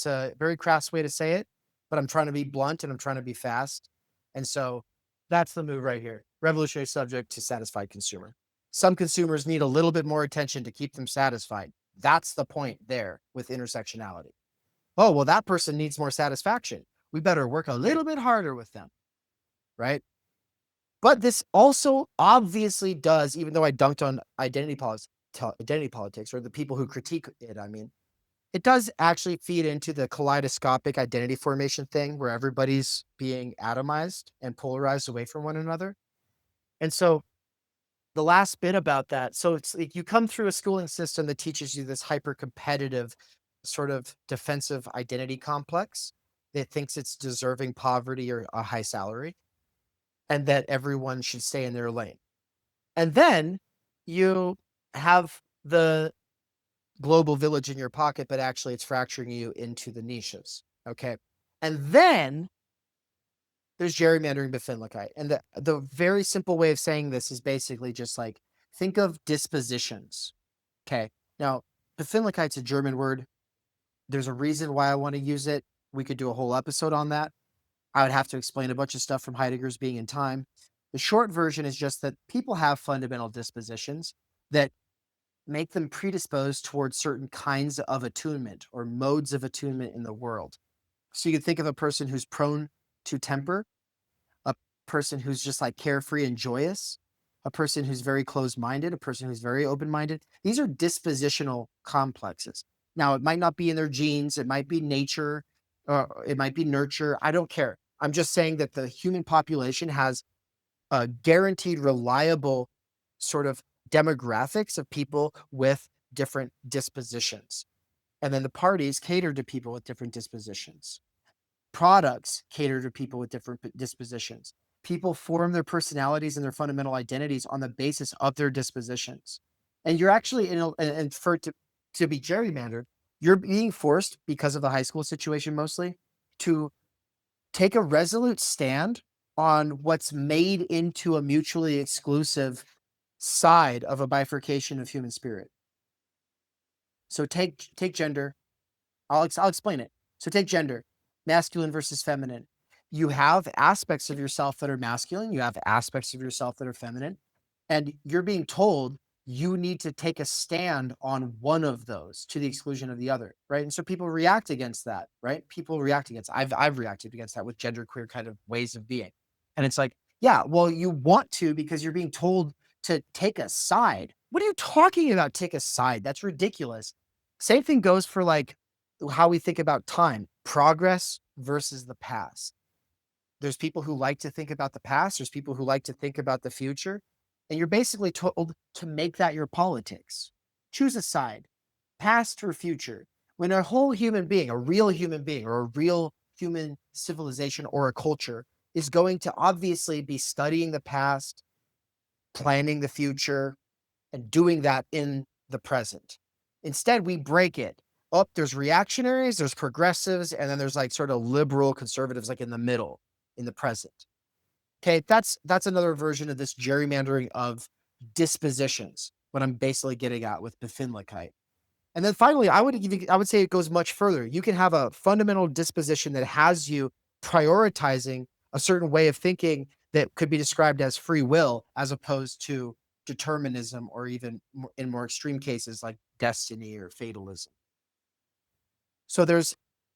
a very crass way to say it, but I'm trying to be blunt and I'm trying to be fast. And so that's the move right here. Revolutionary subject to satisfied consumer. Some consumers need a little bit more attention to keep them satisfied. That's the point there with intersectionality. Oh, well, that person needs more satisfaction. We better work a little bit harder with them, right? But this also obviously does, even though I dunked on identity politics, or the people who critique it, I mean, it does actually feed into the kaleidoscopic identity formation thing where everybody's being atomized and polarized away from one another. And so the last bit about that, so it's like you come through a schooling system that teaches you this hyper competitive sort of defensive identity complex that thinks it's deserving poverty or a high salary, and that everyone should stay in their lane. And then you have the global village in your pocket, but actually it's fracturing you into the niches. Okay. And then there's gerrymandering Befindlichkeit. And the very simple way of saying this is basically just like, think of dispositions. Okay. Now, Befindlichkeit's a German word. There's a reason why I want to use it. We could do a whole episode on that. I would have to explain a bunch of stuff from Heidegger's Being in Time. The short version is just that people have fundamental dispositions that make them predisposed towards certain kinds of attunement or modes of attunement in the world. So you can think of a person who's prone to temper, a person who's just like carefree and joyous, a person who's very closed-minded, a person who's very open-minded. These are dispositional complexes. Now, it might not be in their genes, it might be nature, or it might be nurture. I don't care. I'm just saying that the human population has a guaranteed, reliable sort of demographics of people with different dispositions. And then the parties cater to people with different dispositions. products cater to people with different dispositions. People form their personalities and their fundamental identities on the basis of their dispositions. And you're actually and for it to be gerrymandered, you're being forced, because of the high school situation mostly, to take a resolute stand on what's made into a mutually exclusive side of a bifurcation of human spirit. So take gender. I'll explain it. So take gender, masculine versus feminine. You have aspects of yourself that are masculine. You have aspects of yourself that are feminine. And you're being told you need to take a stand on one of those to the exclusion of the other, right? And so people react against that, right? People react against. I've reacted against that with genderqueer kind of ways of being. And it's like, yeah, well, you want to because you're being told to take a side. What are you talking about? Take a side? That's ridiculous. Same thing goes for like how we think about time, progress versus the past. There's people who like to think about the past. There's people who like to think about the future. And you're basically told to make that your politics. Choose a side, past or future. When a whole human being, a real human being, or a real human civilization or a culture is going to obviously be studying the past, planning the future, and doing that in the present. Instead, we break it. Oh, there's reactionaries, there's progressives, and then there's like sort of liberal conservatives like in the middle, in the present. Okay, that's another version of this gerrymandering of dispositions, what I'm basically getting at with Befindlichkeit. And then finally, I would say it goes much further. You can have a fundamental disposition that has you prioritizing a certain way of thinking that could be described as free will, as opposed to determinism, or even in more extreme cases like destiny or fatalism. So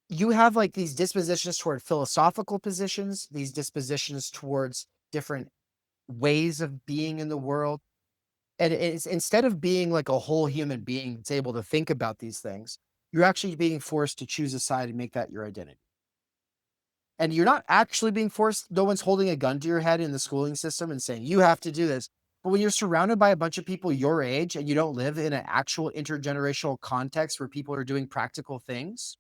you have like these dispositions toward philosophical positions, these dispositions towards different ways of being in the world. And it's, instead of being like a whole human being that's able to think about these things, you're actually being forced to choose a side and make that your identity. And you're not actually being forced. No one's holding a gun to your head in the schooling system and saying, you have to do this. But when you're surrounded by a bunch of people your age and you don't live in an actual intergenerational context where people are doing practical things,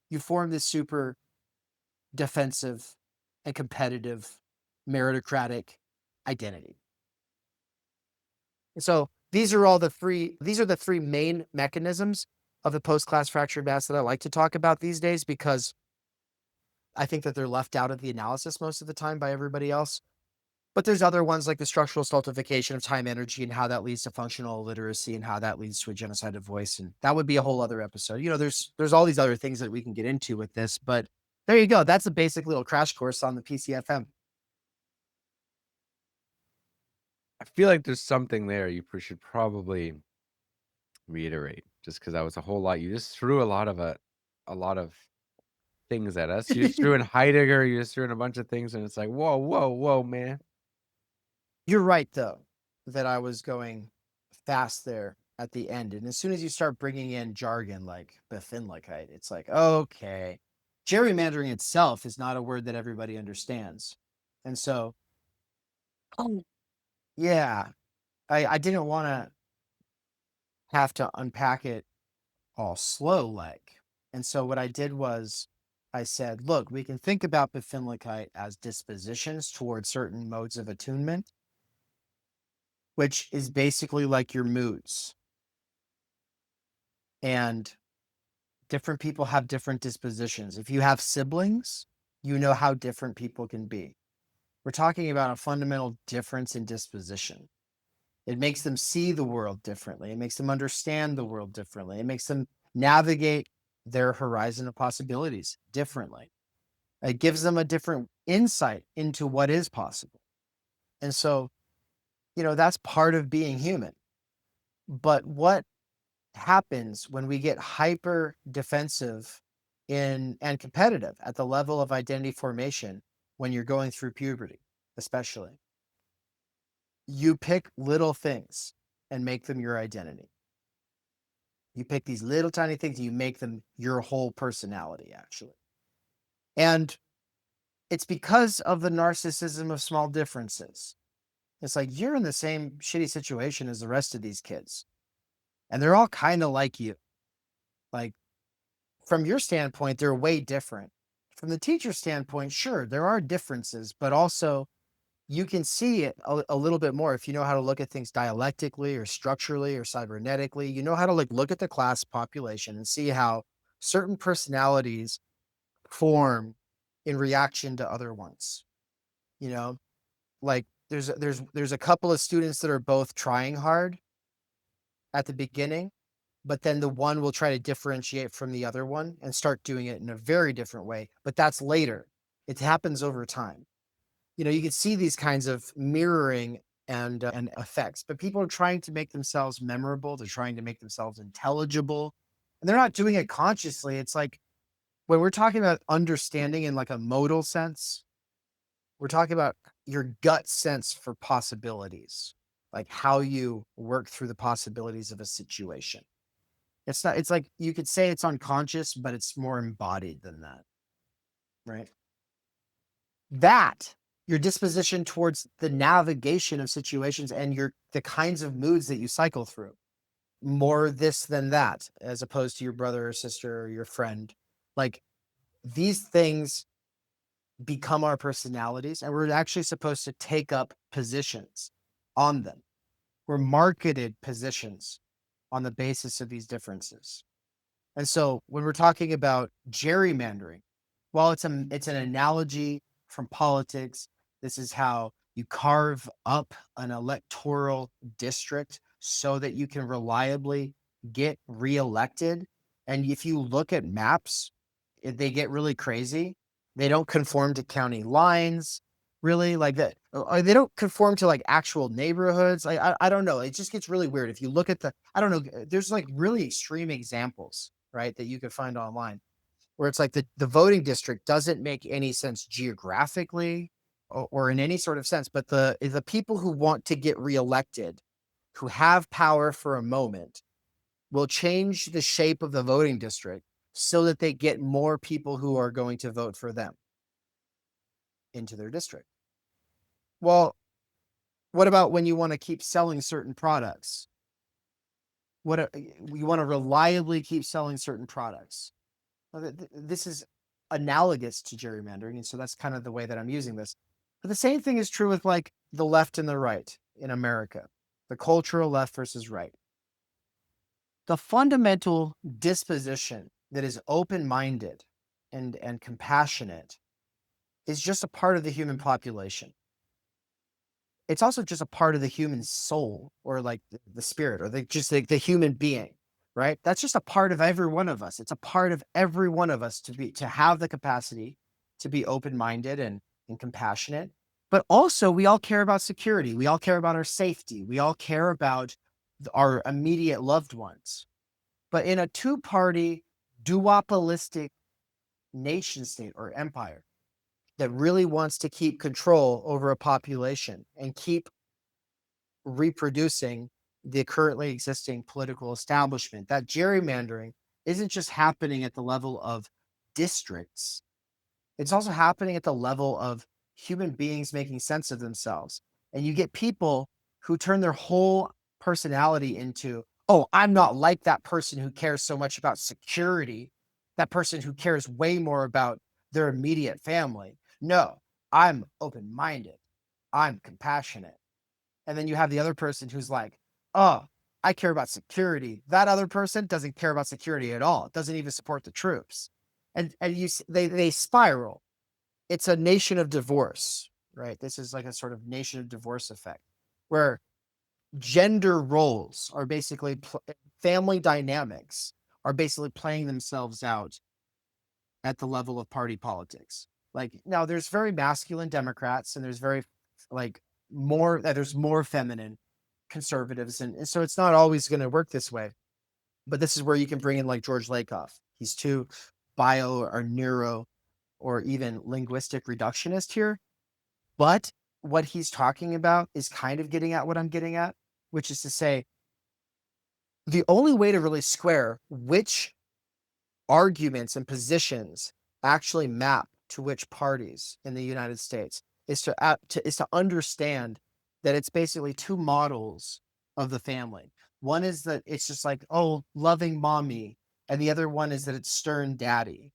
you form this super defensive and competitive meritocratic identity. And so these are the three main mechanisms of the post-class fractured mass that I like to talk about these days, because I think that they're left out of the analysis most of the time by everybody else. But there's other ones like the structural stultification of time energy and how that leads to functional illiteracy and how that leads to a genocide of voice. And that would be a whole other episode. There's all these other things that we can get into with this, but there you go. That's a basic little crash course on the PCFM. I feel like there's something there you should probably reiterate, just because that was a whole lot. You just threw a lot of things at us. You just threw in Heidegger, you just threw in a bunch of things, and it's like, whoa, man. You're right, though, that I was going fast there at the end. And as soon as you start bringing in jargon like Befindlichkeit, it's like, okay, gerrymandering itself is not a word that everybody understands. And so, yeah, I didn't want to have to unpack it all slow like. And so what I did was I said, look, we can think about Befindlichkeit as dispositions towards certain modes of attunement, which is basically like your moods. And different people have different dispositions. If you have siblings, you know how different people can be. We're talking about a fundamental difference in disposition. It makes them see the world differently. It makes them understand the world differently. It makes them navigate their horizon of possibilities differently. It gives them a different insight into what is possible. And so, that's part of being human. But what happens when we get hyper defensive and competitive at the level of identity formation when you're going through puberty, especially? You pick little things and make them your identity. You pick these little tiny things and you make them your whole personality, actually. And it's because of the narcissism of small differences. It's like you're in the same shitty situation as the rest of these kids. And they're all kind of like you. Like, from your standpoint, they're way different. From the teacher standpoint, sure, there are differences, but also you can see it a little bit more if you know how to look at things dialectically or structurally or cybernetically. You know how to like look at the class population and see how certain personalities form in reaction to other ones. You know, like there's a couple of students that are both trying hard at the beginning, but then the one will try to differentiate from the other one and start doing it in a very different way. But that's later. It happens over time. You know, you can see these kinds of mirroring and effects, but people are trying to make themselves memorable. They're trying to make themselves intelligible, and they're not doing it consciously. It's like when we're talking about understanding in like a modal sense, we're talking about your gut sense for possibilities, like how you work through the possibilities of a situation. It's not, it's like you could say it's unconscious, but it's more embodied than that, right? That your disposition towards the navigation of situations and the kinds of moods that you cycle through, more this than that, as opposed to your brother or sister or your friend. Like these things become our personalities, and we're actually supposed to take up positions on them. We're marketed positions on the basis of these differences. And so when we're talking about gerrymandering, while it's an analogy from politics, this is how you carve up an electoral district so that you can reliably get reelected. And if you look at maps, they get really crazy. They don't conform to county lines, really, like that. They don't conform to like actual neighborhoods. I don't know. It just gets really weird. If you look at I don't know, there's like really extreme examples, right, that you could find online where it's like the voting district doesn't make any sense geographically or in any sort of sense, but the people who want to get reelected, who have power for a moment, will change the shape of the voting district so that they get more people who are going to vote for them into their district. Well, what about when you want to keep selling certain products? You want to reliably keep selling certain products? This is analogous to gerrymandering, and so that's kind of the way that I'm using this. But the same thing is true with like the left and the right in America, the cultural left versus right. The fundamental disposition that is open-minded and compassionate is just a part of the human population. It's also just a part of the human soul, or like the spirit, or the human being, right? That's just a part of every one of us. It's a part of every one of us to have the capacity to be open-minded and compassionate. But also we all care about security. We all care about our safety. We all care about our immediate loved ones. But in a two-party duopolistic nation state or empire that really wants to keep control over a population and keep reproducing the currently existing political establishment, that gerrymandering isn't just happening at the level of districts. It's also happening at the level of human beings making sense of themselves. And you get people who turn their whole personality into, oh, I'm not like that person who cares so much about security, that person who cares way more about their immediate family. No, I'm open-minded. I'm compassionate. And then you have the other person who's like, oh, I care about security. That other person doesn't care about security at all. It doesn't even support the troops. And they spiral. It's a nation of divorce, right? This is like a sort of nation of divorce effect where gender roles are basically family dynamics are basically playing themselves out at the level of party politics. Like now there's very masculine Democrats and there's very like there's more feminine conservatives. And so it's not always going to work this way. But this is where you can bring in like George Lakoff. He's too bio or neuro or even linguistic reductionist here. But what he's talking about is kind of getting at what I'm getting at, which is to say, the only way to really square which arguments and positions actually map to which parties in the United States is to understand that it's basically two models of the family. One is that it's just like, oh, loving mommy and the other one is that it's stern daddy.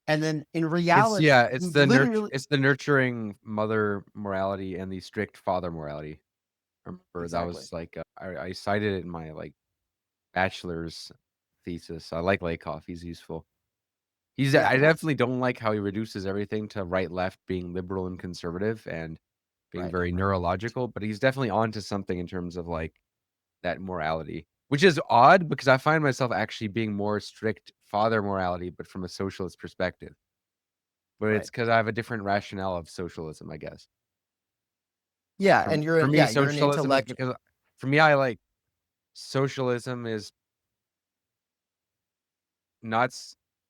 And then in It's reality, it's the literally, it's the nurturing mother morality and the strict father morality. I remember that exactly. was like I cited it in my like bachelor's thesis. I like Lakoff. He's useful. Yeah, I no, definitely don't like how he reduces everything to right left being liberal and conservative and being right. very neurological, but he's definitely onto something in terms of like that morality, which is odd because I find myself actually being more strict father morality, but from a socialist perspective. But it's Right. because I have a different rationale of socialism, I guess. Yeah, and For me, you're an socialism is intellect. because for me, I like socialism is not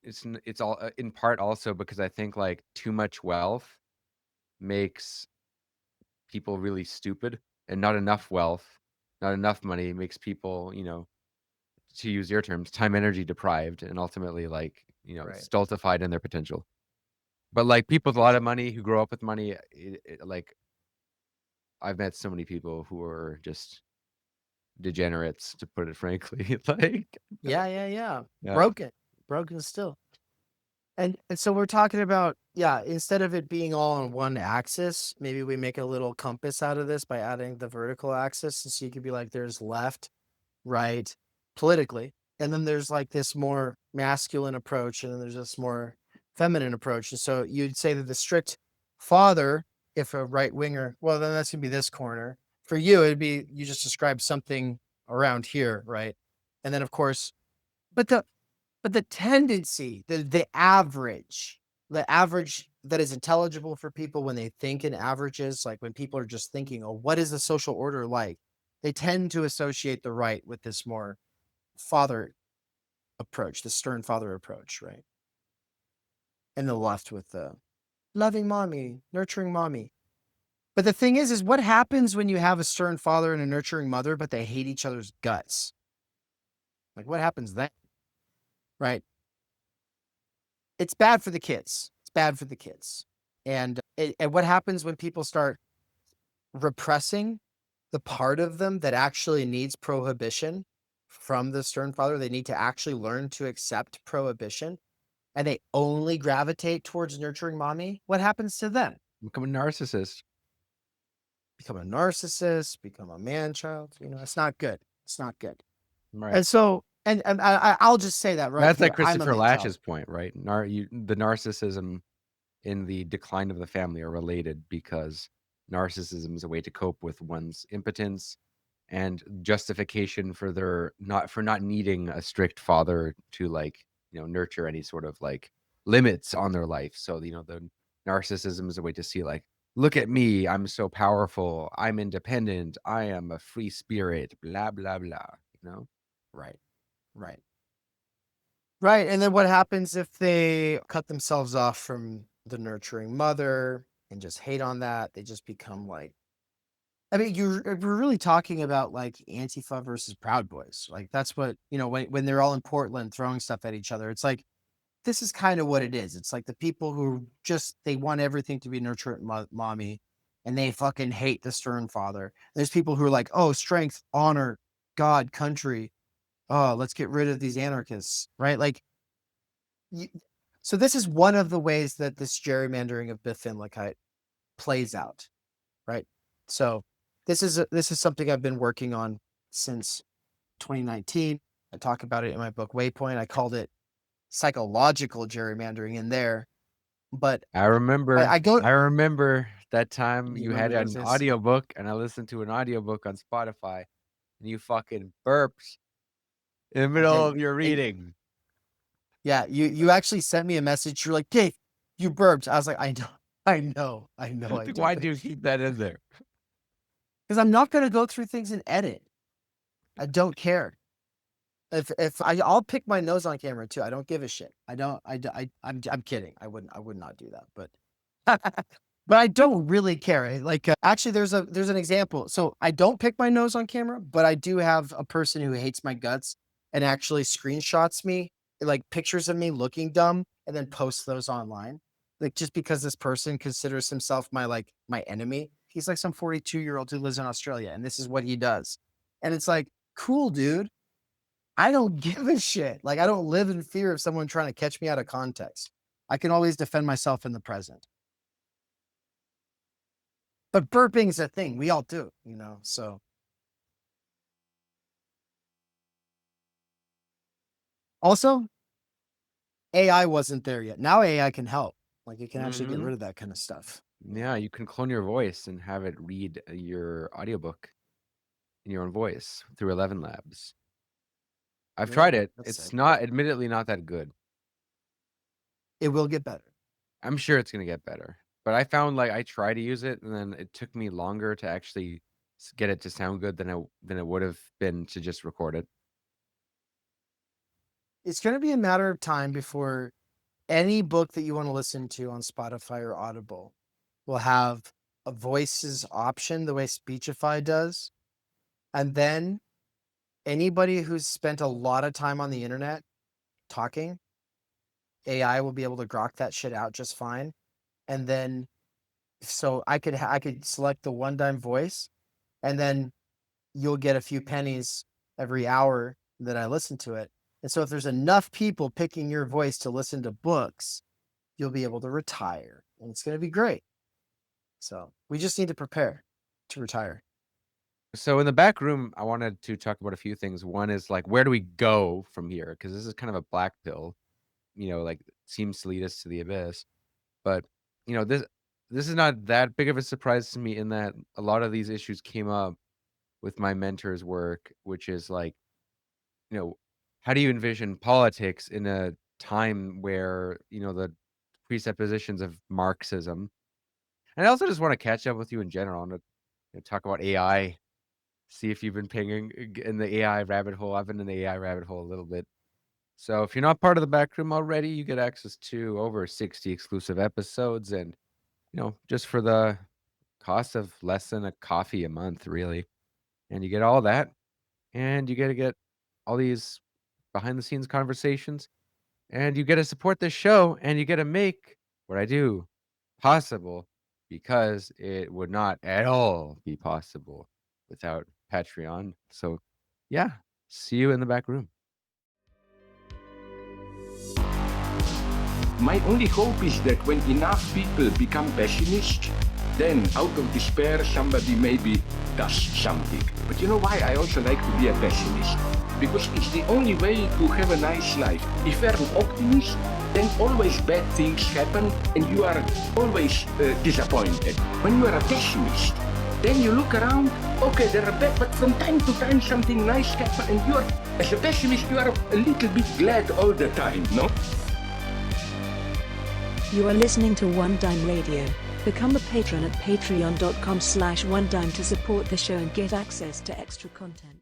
it's all in part also because I think like too much wealth makes people really stupid, and not enough wealth, not enough money makes people, to use your terms, time energy deprived and ultimately like, Right. stultified in their potential. But like people with a lot of money who grow up with money, like I've met so many people who are just degenerates, to put it frankly. Like, Yeah. yeah, Broken still. And so we're talking about, yeah, instead of it being all on one axis, maybe we make a little compass out of this by adding the vertical axis. And so you could be like, there's left, right, politically. And then there's like this more masculine approach, and then there's this more feminine approach. And so you'd say that the strict father, if a right winger, well, then that's gonna be this corner. For you, it'd be you just described something around here, right? And then of course, but the tendency, the average that is intelligible for people when they think in averages, like when people are just thinking, oh, what is the social order like? They tend to associate the right with this more father approach, the stern father approach, right? And the left with the loving mommy, nurturing mommy. But the thing is what happens when you have a stern father and a nurturing mother, but they hate each other's guts? Like what happens then? Right? It's bad for the kids. It's bad for the kids. And what happens when people start repressing the part of them that actually needs prohibition from the stern father? They need to actually learn to accept prohibition, and they only gravitate towards nurturing mommy. What happens to them? become a narcissist. Become a narcissist, become a man child. It's not good. It's not good. Right. And so, and I'll just say that right That's like here. I'm a Christopher man child. Latch's point, right? The narcissism in the decline of the family are related because narcissism is a way to cope with one's impotence and justification for not needing a strict father to like, nurture any sort of like limits on their life. So, the narcissism is a way to see like, look at me, I'm so powerful, I'm independent, I am a free spirit, blah blah blah. Right. Right. Right. And then what happens if they cut themselves off from the nurturing mother and just hate on that? They just become like, I mean, we're really talking about like Antifa versus Proud Boys. Like that's what, when they're all in Portland throwing stuff at each other, it's like, this is kind of what it is. It's like the people who just, they want everything to be nurturing mommy, and they fucking hate the stern father. There's people who are like, oh, strength, honor, God, country. Oh, let's get rid of these anarchists, right? Like, you, so this is one of the ways that this gerrymandering of Befindlichkeit plays out, right? So this is something I've been working on since 2019. I talk about it in my book Waypoint. I called it psychological gerrymandering in there, but I remember. I go. I remember that time You you had remember an this? audiobook and I listened to an audiobook on Spotify and you fucking burped in the I middle did. of your And reading. yeah, you actually sent me a message. You're like, Dave, you burped. I was like, I know, I Like, did. why do you keep that in there? Because I'm not going to go through things and edit. I don't care. If I'll pick my nose on camera too. I don't give a shit. I don't. I'm kidding. I would not do that. But but I don't really care. Like actually, there's an example. So I don't pick my nose on camera, but I do have a person who hates my guts and actually screenshots me, like pictures of me looking dumb, and then posts those online. Like just because this person considers himself my enemy. He's like some 42-year-old who lives in Australia, and this is what he does. And it's like, cool, dude. I don't give a shit. Like, I don't live in fear of someone trying to catch me out of context. I can always defend myself in the present. But burping's a thing. We all do, you know, so. Also, AI wasn't there yet. Now AI can help. Like, it can actually get rid of that kind of stuff. Yeah, you can clone your voice and have it read your audiobook in your own voice through 11 Labs. I've tried it. That's It's sick. not, admittedly, not that good. It will get better. I'm sure it's going to get better. But I found, like, I tried to use it, and then it took me longer to actually get it to sound good than it would have been to just record it. It's going to be a matter of time before any book that you want to listen to on Spotify or Audible will have a voices option the way Speechify does. And then anybody who's spent a lot of time on the internet talking, AI will be able to grok that shit out just fine. And then, so I could select the one dime voice, and then you'll get a few pennies every hour that I listen to it. And so if there's enough people picking your voice to listen to books, you'll be able to retire, and it's going to be great. So we just need to prepare to retire. So in the back room, I wanted to talk about a few things. One is, like, where do we go from here? Because this is kind of a black pill, you know, like, seems to lead us to the abyss. But, you know, this is not that big of a surprise to me, in that a lot of these issues came up with my mentor's work, which is, like, you know, how do you envision politics in a time where, you know, the presuppositions of Marxism. And I also just want to catch up with you in general and talk about AI, see if you've been pinging in the AI rabbit hole. I've been in the AI rabbit hole a little bit. So if you're not part of the Backroom already, you get access to over 60 exclusive episodes, and, you know, just for the cost of less than a coffee a month, really. And you get all that, and you get to get all these behind the scenes conversations, and you get to support this show, and you get to make what I do possible, because it would not at all be possible without Patreon. So yeah, see you in the back room. My only hope is that when enough people become pessimists, then out of despair somebody maybe does something. But you know why I also like to be a pessimist? Because it's the only way to have a nice life. If you're an optimist, then always bad things happen and you are always disappointed. When you are a pessimist, then you look around, okay, there are bad, but from time to time something nice happens, and you are, as a pessimist, you are a little bit glad all the time, no? You are listening to One Dime Radio. Become a patron at patreon.com/onedime to support the show and get access to extra content.